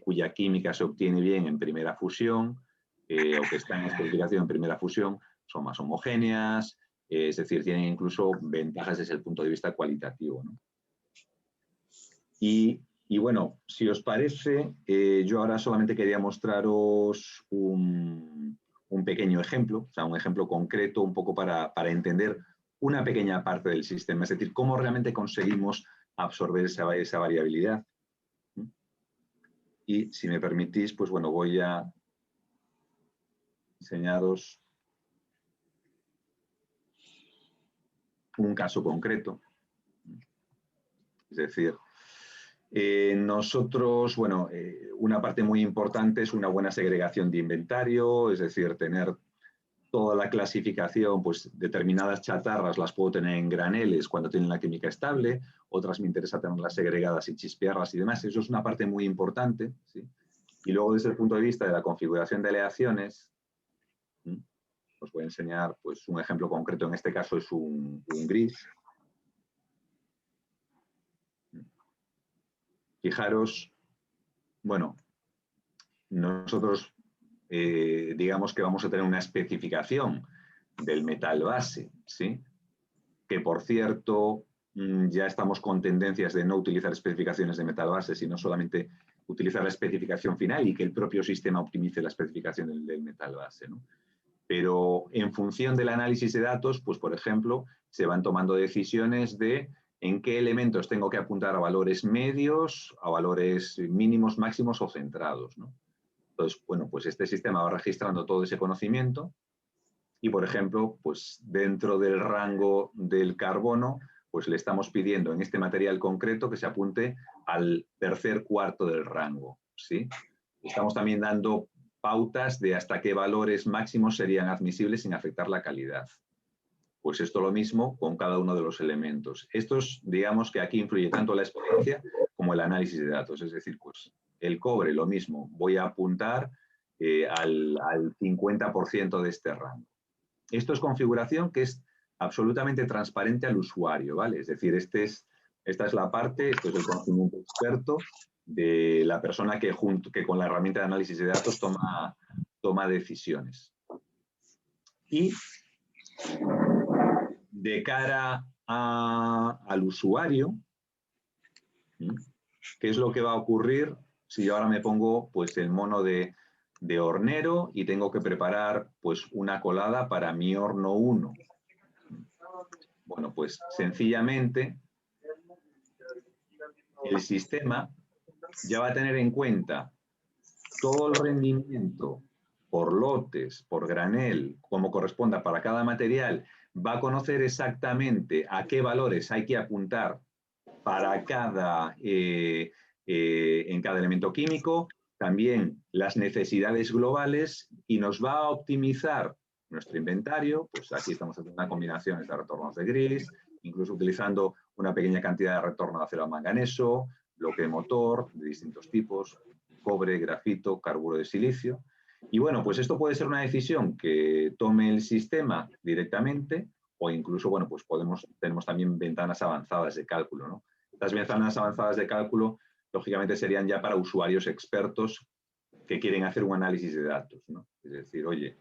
cuya química se obtiene bien en primera fusión, o que están en especificación en primera fusión, son más homogéneas, es decir, tienen incluso ventajas desde el punto de vista cualitativo, ¿no? Y bueno, si os parece, yo ahora solamente quería mostraros un pequeño ejemplo, o sea, un ejemplo concreto, un poco para entender una pequeña parte del sistema, es decir, cómo realmente conseguimos absorber esa variabilidad. Y si me permitís, pues bueno, voy a enseñaros un caso concreto. Es decir, nosotros, bueno, una parte muy importante es una buena segregación de inventario, es decir, tener toda la clasificación, pues determinadas chatarras las puedo tener en graneles cuando tienen la química estable, otras me interesa tenerlas segregadas y chispearlas y demás. Eso es una parte muy importante, ¿sí? Y luego desde el punto de vista de la configuración de aleaciones, os voy a enseñar pues, un ejemplo concreto, en este caso es un gris. Fijaros, bueno, nosotros digamos que vamos a tener una especificación del metal base, ¿sí? Que por cierto, ya estamos con tendencias de no utilizar especificaciones de metal base, sino solamente utilizar la especificación final y que el propio sistema optimice la especificación del metal base, ¿no? Pero en función del análisis de datos, pues por ejemplo, se van tomando decisiones de en qué elementos tengo que apuntar a valores medios, a valores mínimos, máximos o centrados, ¿no? Entonces, bueno, pues este sistema va registrando todo ese conocimiento y, por ejemplo, pues dentro del rango del carbono, pues le estamos pidiendo en este material concreto que se apunte al tercer cuarto del rango, ¿sí? Estamos también dando pautas de hasta qué valores máximos serían admisibles sin afectar la calidad. Pues esto lo mismo con cada uno de los elementos. Estos, digamos que aquí influye tanto la experiencia como el análisis de datos. Es decir, pues el cobre, lo mismo. Voy a apuntar al 50% de este rango. Esto es configuración que es absolutamente transparente al usuario, ¿vale? Es decir, esta es la parte, esto es el conocimiento experto de la persona que con la herramienta de análisis de datos toma decisiones. Y de cara al usuario, ¿qué es lo que va a ocurrir si yo ahora me pongo pues, el mono de hornero y tengo que preparar pues, una colada para mi horno 1? Bueno, pues sencillamente el sistema ya va a tener en cuenta todo el rendimiento por lotes, por granel, como corresponda para cada material, va a conocer exactamente a qué valores hay que apuntar para en cada elemento químico, también las necesidades globales y nos va a optimizar nuestro inventario. Pues aquí estamos haciendo una combinación de retornos de gris, incluso utilizando una pequeña cantidad de retorno de acero manganeso, bloque de motor de distintos tipos, cobre, grafito, carburo de silicio. Y bueno, pues esto puede ser una decisión que tome el sistema directamente o incluso, bueno, pues tenemos también ventanas avanzadas de cálculo, ¿no? Las ventanas avanzadas de cálculo, lógicamente, serían ya para usuarios expertos que quieren hacer un análisis de datos, ¿no? Es decir, oye,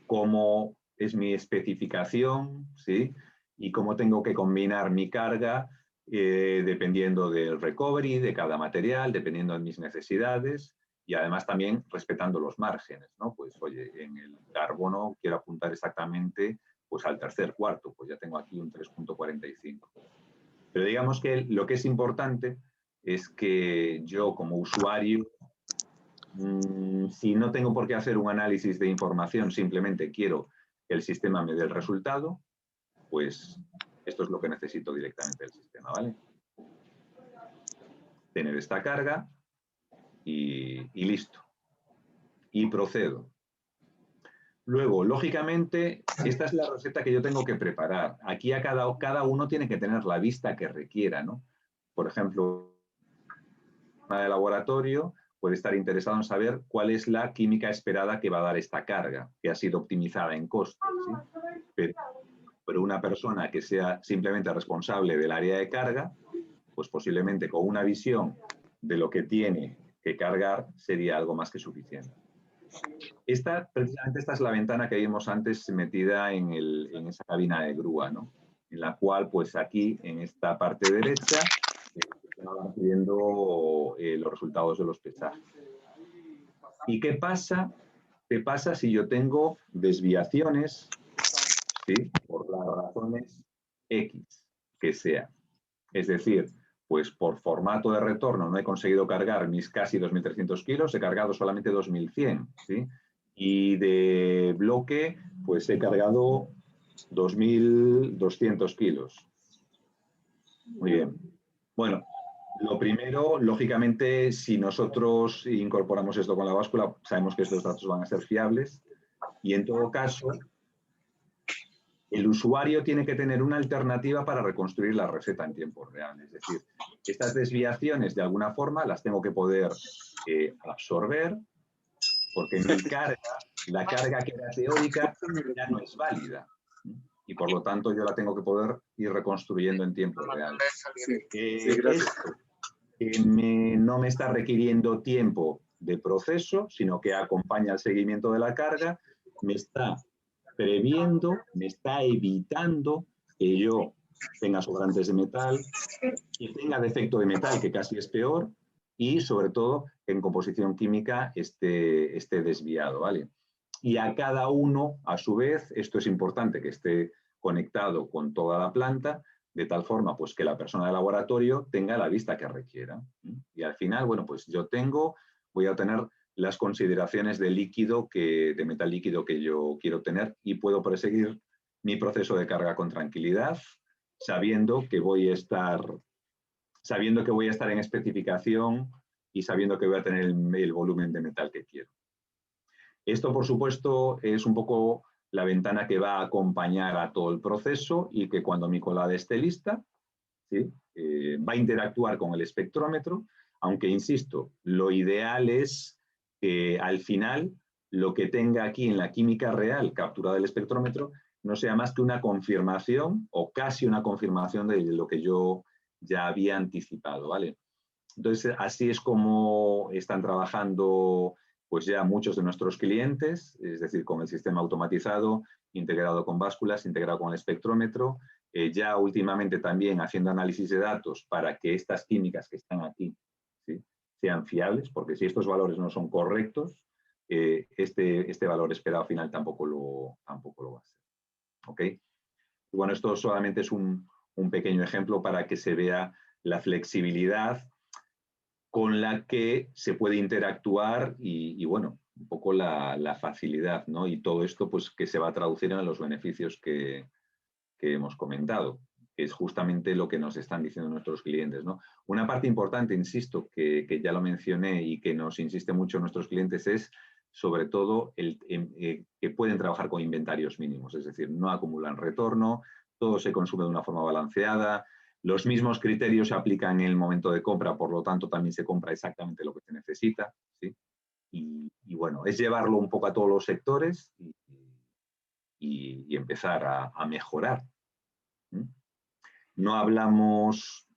¿cómo es mi especificación? ¿Sí? Y cómo tengo que combinar mi carga dependiendo del recovery de cada material, dependiendo de mis necesidades y además también respetando los márgenes, ¿no? Pues, oye, en el carbono quiero apuntar exactamente pues, al tercer cuarto, pues ya tengo aquí un 3.45. Pero digamos que lo que es importante es que yo como usuario, si no tengo por qué hacer un análisis de información, simplemente quiero que el sistema me dé el resultado, pues esto es lo que necesito directamente del sistema, ¿vale? Tener esta carga y listo. Y procedo. Luego, lógicamente, esta es la receta que yo tengo que preparar. Aquí cada uno tiene que tener la vista que requiera, ¿no? por ejemplo, de laboratorio puede estar interesado en saber cuál es la química esperada que va a dar esta carga, que ha sido optimizada en costes, ¿sí? Pero una persona que sea simplemente responsable del área de carga, pues posiblemente con una visión de lo que tiene que cargar sería algo más que suficiente. Precisamente esta es la ventana que vimos antes metida en esa cabina de grúa, ¿no? En la cual, pues aquí, en esta parte derecha, van pidiendo los resultados de los pesajes. ¿Y qué pasa? ¿Qué pasa si yo tengo desviaciones, ¿sí? Por las razones X que sea? Es decir, pues por formato de retorno no he conseguido cargar mis casi 2.300 kilos, he cargado solamente 2.100, ¿sí? Y de bloque, pues he cargado 2.200 kilos. Muy bien. Bueno, lo primero, lógicamente, si nosotros incorporamos esto con la báscula, sabemos que estos datos van a ser fiables y en todo caso, el usuario tiene que tener una alternativa para reconstruir la receta en tiempo real. Es decir, estas desviaciones de alguna forma las tengo que poder absorber porque mi carga, la carga que era teórica, ya no es válida. Y por lo tanto yo la tengo que poder ir reconstruyendo en tiempo real. Esto no me está requiriendo tiempo de proceso, sino que acompaña el seguimiento de la carga, me está previendo, me está evitando que yo tenga sobrantes de metal, que tenga defecto de metal, que casi es peor, y sobre todo en composición química esté desviado, ¿vale? Y a cada uno, a su vez, esto es importante que esté conectado con toda la planta, de tal forma pues, que la persona del laboratorio tenga la vista que requiera. Y al final, bueno, pues yo voy a tener las consideraciones de líquido, de metal líquido que yo quiero tener y puedo proseguir mi proceso de carga con tranquilidad, sabiendo que voy a estar en especificación y sabiendo que voy a tener el volumen de metal que quiero. Esto, por supuesto, es un poco la ventana que va a acompañar a todo el proceso y que cuando mi colada esté lista, ¿sí? Va a interactuar con el espectrómetro, aunque, insisto, lo ideal es que al final lo que tenga aquí en la química real capturada del espectrómetro no sea más que una confirmación o casi una confirmación de lo que yo ya había anticipado, ¿vale? Entonces, así es como están trabajando pues ya muchos de nuestros clientes, es decir, con el sistema automatizado, integrado con básculas, integrado con el espectrómetro, ya últimamente también haciendo análisis de datos para que estas químicas que están aquí, ¿sí?, sean fiables, porque si estos valores no son correctos, este valor esperado final tampoco lo va a ser. ¿Ok? Y bueno, esto solamente es un pequeño ejemplo para que se vea la flexibilidad con la que se puede interactuar y bueno, un poco la facilidad, ¿no? Y todo esto pues que se va a traducir en los beneficios que hemos comentado, que es justamente lo que nos están diciendo nuestros clientes, ¿no? Una parte importante, insisto, que ya lo mencioné y que nos insiste mucho nuestros clientes es sobre todo que pueden trabajar con inventarios mínimos, es decir, no acumulan retorno, todo se consume de una forma balanceada, los mismos criterios se aplican en el momento de compra, por lo tanto también se compra exactamente lo que se necesita, ¿sí? Y bueno, es llevarlo un poco a todos los sectores y empezar a mejorar. No hablamos,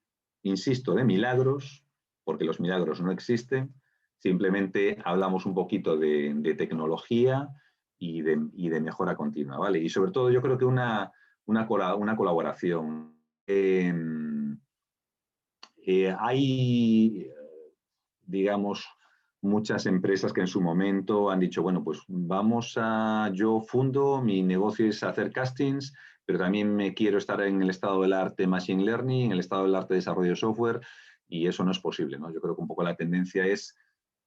insisto, de milagros, porque los milagros no existen, simplemente hablamos un poquito de tecnología y de mejora continua, ¿vale? Y sobre todo yo creo que una colaboración. Hay, digamos, muchas empresas que en su momento han dicho, bueno, pues yo fundo, mi negocio es hacer castings, pero también me quiero estar en el estado del arte Machine Learning, en el estado del arte Desarrollo de Software, y eso no es posible, ¿no? Yo creo que un poco la tendencia es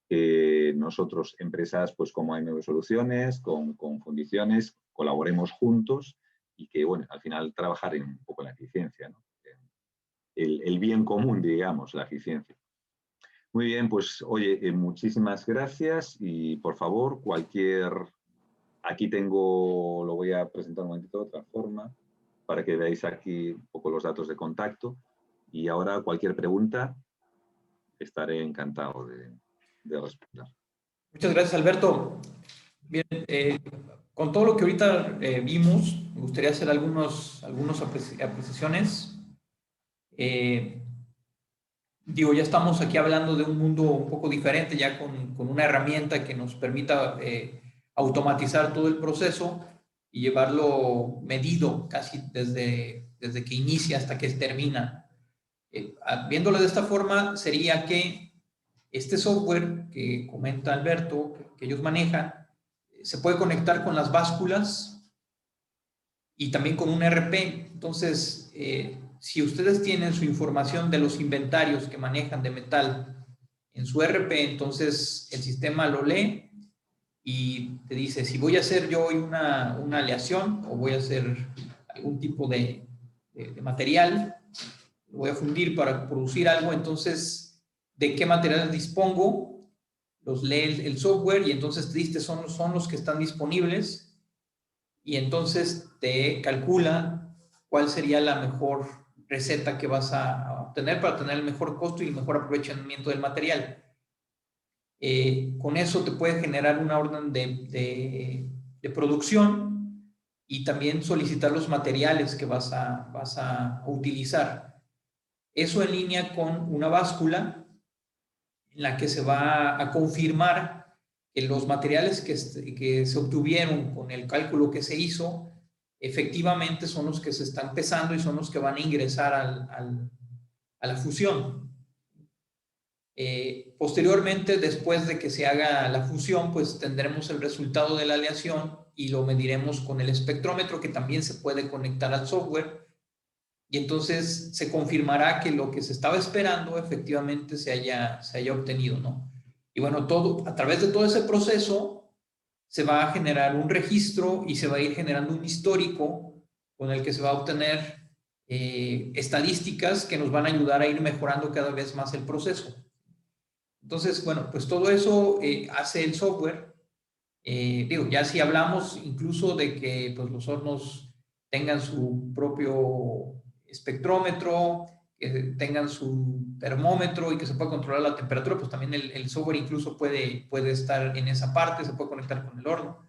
que nosotros, empresas pues como AMV Soluciones, con Fundiciones, colaboremos juntos y que, bueno, al final trabajar un poco en la eficiencia, ¿no? El bien común, digamos, la eficiencia. Muy bien, pues oye, muchísimas gracias y por favor, aquí lo voy a presentar un momentito de otra forma para que veáis aquí un poco los datos de contacto. Y ahora cualquier pregunta, estaré encantado de responder. Muchas gracias, Alberto. Bien, con todo lo que ahorita vimos, me gustaría hacer algunas apreciaciones. Digo, ya estamos aquí hablando de un mundo un poco diferente, ya con una herramienta que nos permita automatizar todo el proceso y llevarlo medido casi desde que inicia hasta que termina. Viéndolo de esta forma, sería que este software que comenta Alberto, que ellos manejan, se puede conectar con las básculas y también con un ERP. Entonces, si ustedes tienen su información de los inventarios que manejan de metal en su ERP, entonces el sistema lo lee y te dice si voy a hacer yo hoy una aleación o voy a hacer algún tipo de material, lo voy a fundir para producir algo, entonces, ¿de qué materiales dispongo? Los lee el software y entonces te dice son los que están disponibles y entonces te calcula cuál sería la mejor receta que vas a obtener para tener el mejor costo y el mejor aprovechamiento del material. Con eso te puede generar una orden de producción y también solicitar los materiales que vas a utilizar. Eso en línea con una báscula en la que se va a confirmar que los materiales que se obtuvieron con el cálculo que se hizo efectivamente son los que se están pesando y son los que van a ingresar a la fusión. Posteriormente, después de que se haga la fusión, pues tendremos el resultado de la aleación y lo mediremos con el espectrómetro, que también se puede conectar al software, y entonces se confirmará que lo que se estaba esperando efectivamente se haya obtenido, ¿no? Y bueno, a través de todo ese proceso se va a generar un registro y se va a ir generando un histórico con el que se va a obtener estadísticas que nos van a ayudar a ir mejorando cada vez más el proceso. Entonces, bueno, pues todo eso hace el software. Digo, ya si hablamos incluso de que pues, los hornos tengan su propio espectrómetro, que tengan su termómetro y que se pueda controlar la temperatura, pues también el software incluso puede estar en esa parte, se puede conectar con el horno.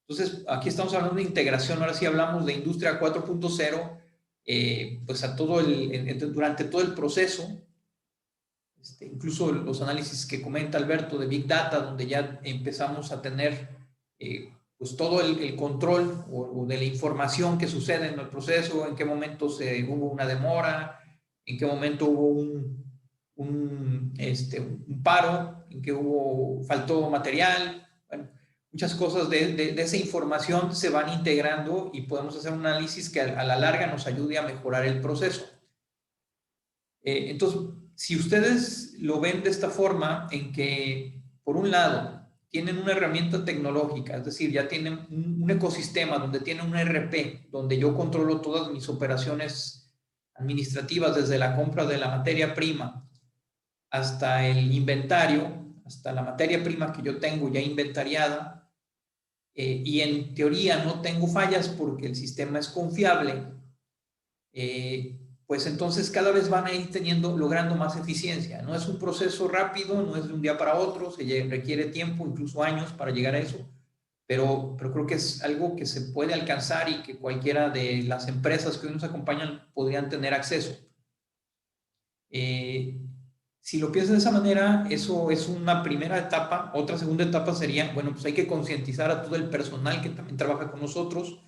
Entonces, aquí estamos hablando de integración, ahora sí hablamos de industria 4.0, pues durante todo el proceso. Incluso los análisis que comenta Alberto de Big Data, donde ya empezamos a tener pues todo el control o de la información que sucede en el proceso, en qué momento hubo una demora, en qué momento hubo un paro, en qué faltó material. Bueno, muchas cosas de esa información se van integrando y podemos hacer un análisis que a la larga nos ayude a mejorar el proceso. Entonces, si ustedes lo ven de esta forma, en que, por un lado, tienen una herramienta tecnológica, es decir, ya tienen un ecosistema donde tienen un ERP, donde yo controlo todas mis operaciones administrativas, desde la compra de la materia prima hasta el inventario, hasta la materia prima que yo tengo ya inventariada, y en teoría no tengo fallas porque el sistema es confiable, pues entonces cada vez van a ir logrando más eficiencia. No es un proceso rápido, no es de un día para otro, requiere tiempo, incluso años para llegar a eso, pero creo que es algo que se puede alcanzar y que cualquiera de las empresas que hoy nos acompañan podrían tener acceso. Si lo piensas de esa manera, eso es una primera etapa. Otra segunda etapa sería, bueno, pues hay que concientizar a todo el personal que también trabaja con nosotros.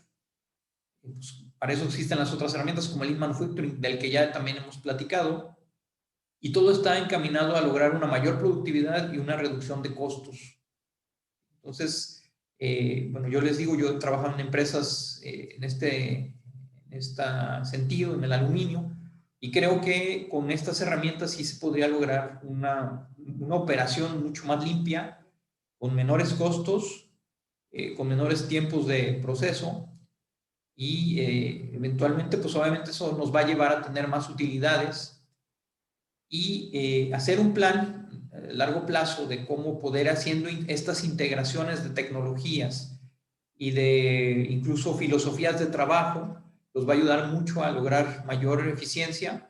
Pues, para eso existen las otras herramientas como el Lean Manufacturing, del que ya también hemos platicado, y todo está encaminado a lograr una mayor productividad y una reducción de costos. Entonces, bueno, yo les digo, yo he trabajado en empresas en este sentido, en el aluminio, y creo que con estas herramientas sí se podría lograr una operación mucho más limpia, con menores costos, con menores tiempos de proceso, y eventualmente, pues obviamente eso nos va a llevar a tener más utilidades y hacer un plan a largo plazo de cómo poder haciendo estas integraciones de tecnologías y de incluso filosofías de trabajo, nos va a ayudar mucho a lograr mayor eficiencia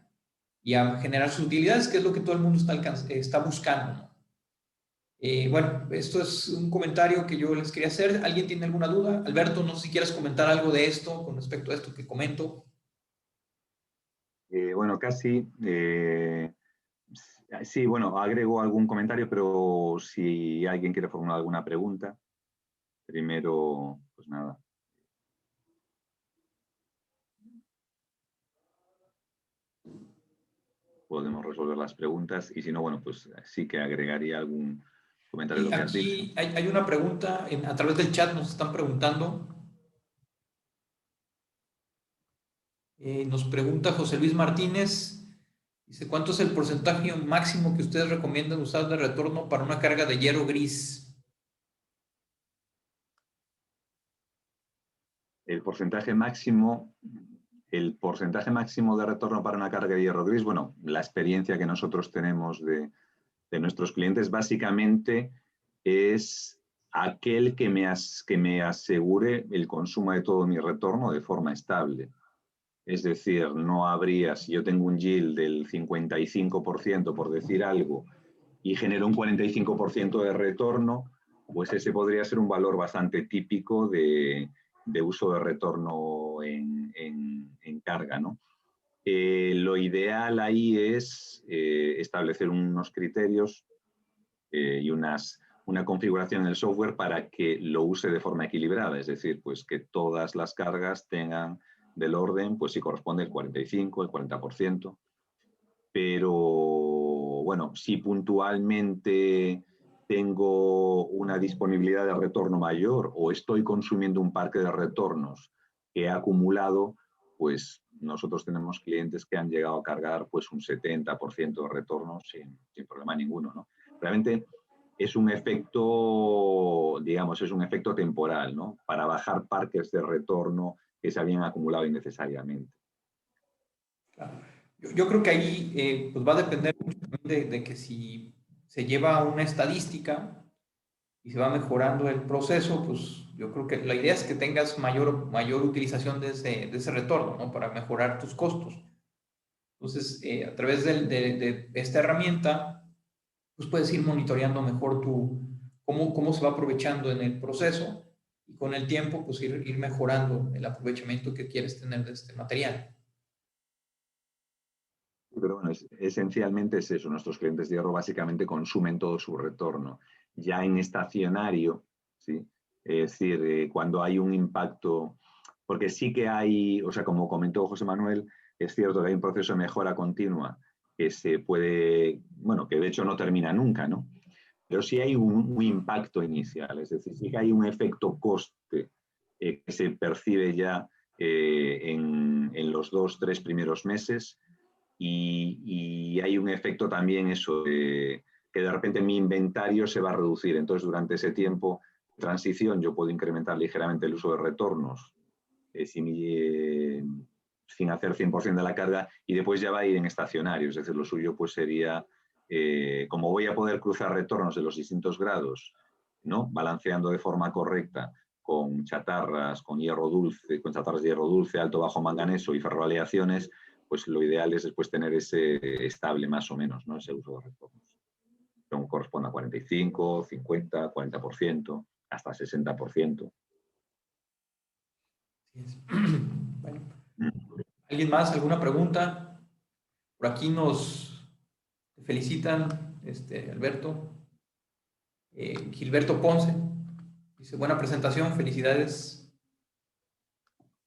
y a generar sus utilidades, que es lo que todo el mundo está buscando, ¿no? Bueno, esto es un comentario que yo les quería hacer. ¿Alguien tiene alguna duda? Alberto, no sé si quieres comentar algo de esto con respecto a esto que comento. Bueno, casi. Sí, bueno, agrego algún comentario, pero si alguien quiere formular alguna pregunta, primero, pues nada. Podemos resolver las preguntas y si no, bueno, pues sí que agregaría algún comentario de Y lo que has dicho. aquí hay una pregunta, a través del chat nos están preguntando. Nos pregunta José Luis Martínez, dice, ¿cuánto es el porcentaje máximo que ustedes recomiendan usar de retorno para una carga de hierro gris? El porcentaje máximo de retorno para una carga de hierro gris, bueno, la experiencia que nosotros tenemos de nuestros clientes básicamente es aquel que me asegure el consumo de todo mi retorno de forma estable. Es decir, no habría, si yo tengo un yield del 55%, por decir algo, y genero un 45% de retorno, pues ese podría ser un valor bastante típico de uso de retorno en carga, ¿no? Lo ideal ahí es establecer unos criterios y una configuración en el software para que lo use de forma equilibrada, es decir, pues que todas las cargas tengan del orden, pues si corresponde el 45, el 40%, pero bueno, si puntualmente tengo una disponibilidad de retorno mayor o estoy consumiendo un parque de retornos que ha acumulado, pues nosotros tenemos clientes que han llegado a cargar pues un 70% de retorno sin problema ninguno, ¿no? Realmente es un efecto, digamos, es un efecto temporal, ¿no? Para bajar parques de retorno que se habían acumulado innecesariamente. Claro. Yo creo que ahí pues va a depender mucho de que si se lleva una estadística y se va mejorando el proceso, pues yo creo que la idea es que tengas mayor utilización de ese retorno, ¿no? Para mejorar tus costos. Entonces, a través de esta herramienta, pues puedes ir monitoreando mejor cómo se va aprovechando en el proceso y con el tiempo, pues ir mejorando el aprovechamiento que quieres tener de este material. Pero bueno, esencialmente es eso. Nuestros clientes de hierro básicamente consumen todo su retorno. Ya en estacionario, ¿sí? Es decir, cuando hay un impacto, porque sí que hay, o sea, como comentó José Manuel, es cierto que hay un proceso de mejora continua que se puede, bueno, que de hecho no termina nunca, ¿no? Pero sí hay un impacto inicial, es decir, sí que hay un efecto coste que se percibe ya en los 2-3 primeros meses. Y hay un efecto también eso, que de repente mi inventario se va a reducir. Entonces, durante ese tiempo de transición, yo puedo incrementar ligeramente el uso de retornos sin hacer 100% de la carga y después ya va a ir en estacionario. Es decir, lo suyo pues sería, como voy a poder cruzar retornos de los distintos grados, ¿no? Balanceando de forma correcta con chatarras, con chatarras de hierro dulce, alto, bajo manganeso y ferroaleaciones, pues lo ideal es después tener ese estable más o menos, ¿no? Ese uso de retornos. Como corresponde a 45, 50, 40%, hasta 60%. Bueno, ¿alguien más? ¿Alguna pregunta? Por aquí nos felicitan, Alberto. Gilberto Ponce dice, buena presentación, felicidades.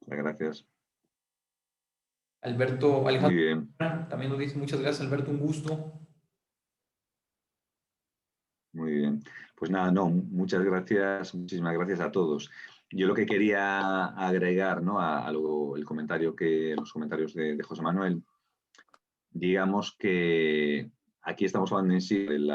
Muchas gracias. Alberto Alejandro Muy bien. también nos dice, muchas gracias, Alberto, un gusto. Muy bien. Pues nada, no, muchas gracias, muchísimas gracias a todos. Yo lo que quería agregar, ¿no? Los comentarios de José Manuel, digamos que aquí estamos hablando en sí el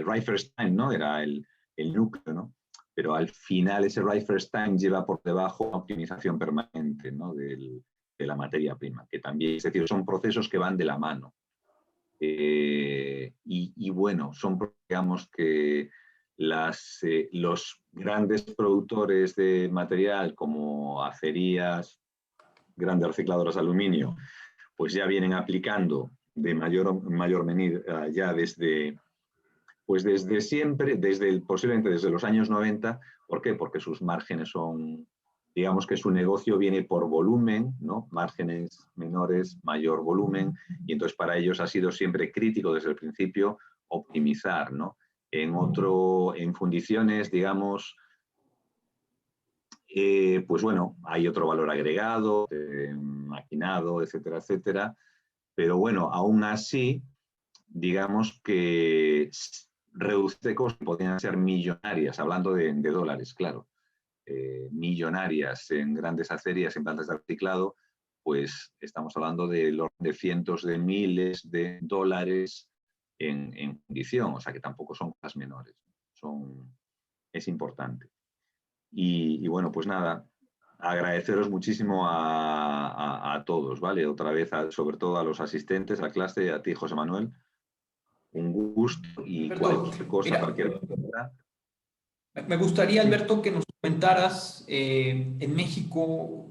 right first time, ¿no? Era el núcleo, ¿no? Pero al final ese right first time lleva por debajo una optimización permanente, ¿no? De la materia prima, que también, es decir, son procesos que van de la mano. Y bueno, son, digamos que los grandes productores de material como acerías, grandes recicladoras de aluminio, pues ya vienen aplicando de mayor medida ya desde siempre, posiblemente desde los años 90. ¿Por qué? Porque sus márgenes son, digamos que su negocio viene por volumen, ¿no? Márgenes menores, mayor volumen, y entonces para ellos ha sido siempre crítico desde el principio optimizar, ¿no? En fundiciones, digamos, pues bueno, hay otro valor agregado, maquinado, etcétera, etcétera, pero bueno, aún así, digamos que reducir de costos podrían ser millonarias, hablando de dólares, claro, millonarias en grandes acerías, en plantas de reciclado, pues estamos hablando de cientos de miles de dólares en fundición, o sea que tampoco son cosas menores, es importante. Y bueno, pues nada, agradeceros muchísimo a todos, ¿vale? Otra vez, sobre todo a los asistentes, a clase, y a ti, José Manuel. Un gusto y Alberto, cualquier cosa, mira, cualquier cosa. me gustaría, Alberto, que nos comentaras en México,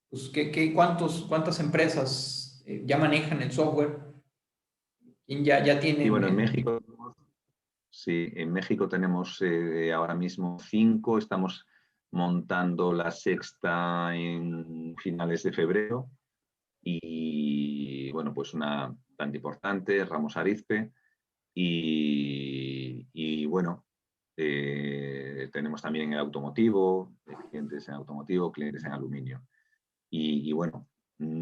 pues, cuántas empresas ya manejan el software, quién ya tienen. Y bueno, en México, sí, en México tenemos ahora mismo 5, estamos montando la 6ª en finales de febrero. Y bueno, pues una bastante importante, Ramos Arizpe. Y bueno, tenemos también el automotivo, clientes en automotivo, clientes en aluminio. Y bueno,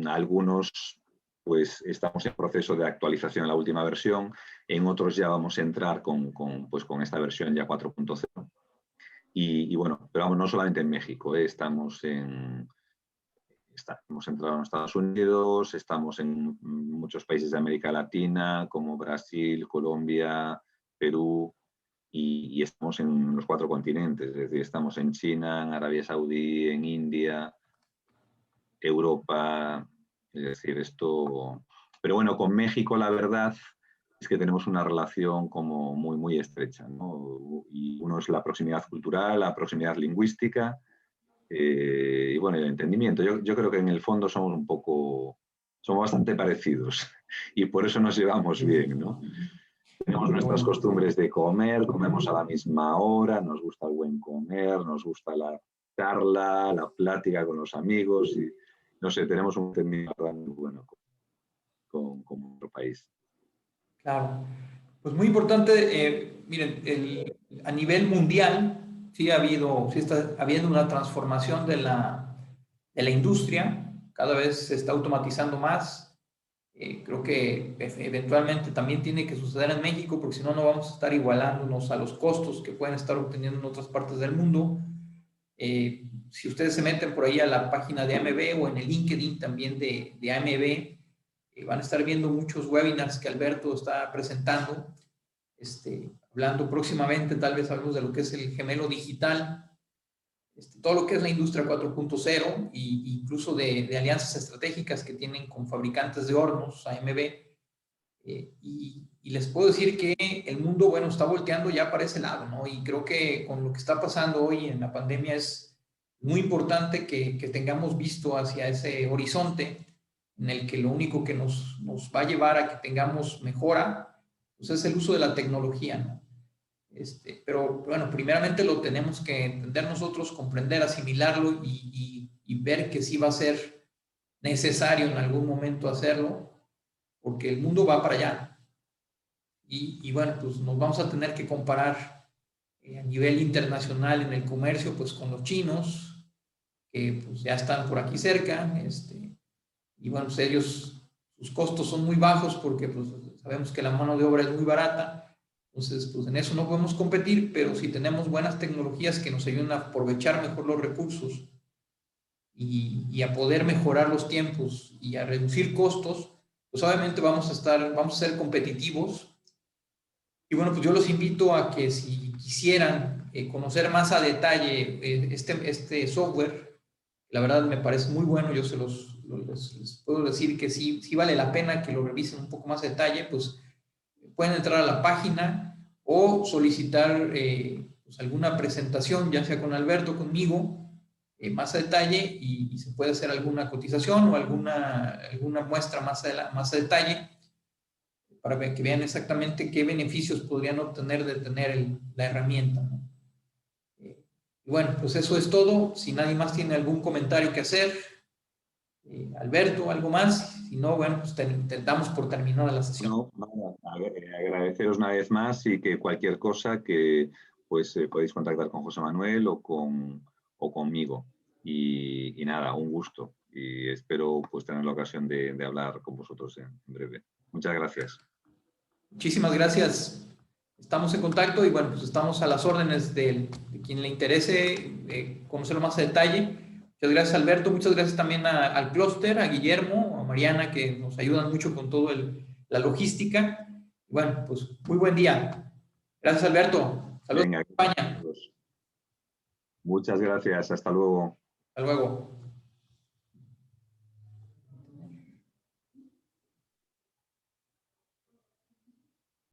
algunos pues estamos en proceso de actualización en la última versión, en otros ya vamos a entrar con esta versión ya 4.0. Y bueno, pero vamos, no solamente en México, hemos entrado en Estados Unidos, estamos en muchos países de América Latina, como Brasil, Colombia, Perú, y estamos en los 4 continentes, es decir, estamos en China, en Arabia Saudí, en India, Europa, es decir, esto... Pero bueno, con México la verdad es que tenemos una relación como muy, muy estrecha, ¿no? Y uno es la proximidad cultural, la proximidad lingüística, y bueno, el entendimiento. Yo creo que en el fondo somos bastante parecidos y por eso nos llevamos bien, ¿no? Tenemos nuestras costumbres de comer, comemos a la misma hora, nos gusta el buen comer, nos gusta la charla, la plática con los amigos y no sé, tenemos un entendimiento muy bueno con nuestro país. Claro. Pues muy importante, miren, a nivel mundial sí está habiendo una transformación de la industria, cada vez se está automatizando más. Creo que eventualmente también tiene que suceder en México, porque si no, no vamos a estar igualándonos a los costos que pueden estar obteniendo en otras partes del mundo. Si ustedes se meten por ahí a la página de AMB o en el LinkedIn también de AMB, van a estar viendo muchos webinars que Alberto está presentando, hablando próximamente, tal vez hablamos de lo que es el gemelo digital, todo lo que es la industria 4.0 e incluso de alianzas estratégicas que tienen con fabricantes de hornos, AMB. Y les puedo decir que el mundo, bueno, está volteando ya para ese lado, ¿no? Y creo que con lo que está pasando hoy en la pandemia es muy importante que tengamos visto hacia ese horizonte en el que lo único que nos va a llevar a que tengamos mejora, pues es el uso de la tecnología, ¿no? Pero bueno, primeramente lo tenemos que entender nosotros, comprender, asimilarlo y ver que sí va a ser necesario en algún momento hacerlo, porque el mundo va para allá. Y bueno, pues nos vamos a tener que comparar a nivel internacional en el comercio, pues con los chinos, que pues ya están por aquí cerca, y bueno, pues ellos, sus costos son muy bajos porque pues sabemos que la mano de obra es muy barata. Entonces, pues en eso no podemos competir, pero si tenemos buenas tecnologías que nos ayudan a aprovechar mejor los recursos y a poder mejorar los tiempos y a reducir costos, pues obviamente vamos a ser competitivos. Y bueno, pues yo los invito a que si quisieran conocer más a detalle este software, la verdad me parece muy bueno, yo les puedo decir que sí vale la pena que lo revisen un poco más a detalle, pues pueden entrar a la página o solicitar pues alguna presentación, ya sea con Alberto, conmigo, más a detalle y se puede hacer alguna cotización o alguna muestra más a detalle para que vean exactamente qué beneficios podrían obtener de tener la herramienta, ¿no? Y bueno, pues eso es todo. Si nadie más tiene algún comentario que hacer, Alberto, ¿algo más? Si no, bueno, pues intentamos por terminar la sesión. No, nada, agradeceros una vez más y que cualquier cosa que pues podéis contactar con José Manuel o conmigo. Y nada, un gusto. Y espero pues tener la ocasión de hablar con vosotros en breve. Muchas gracias. Muchísimas gracias. Estamos en contacto y bueno, pues estamos a las órdenes de quien le interese conocerlo más a detalle. Muchas gracias, Alberto. Muchas gracias también al clúster, a Guillermo, a Mariana, que nos ayudan mucho con todo la logística. Bueno, pues muy buen día. Gracias, Alberto. Saludos a España. Muchas gracias. Hasta luego. Hasta luego.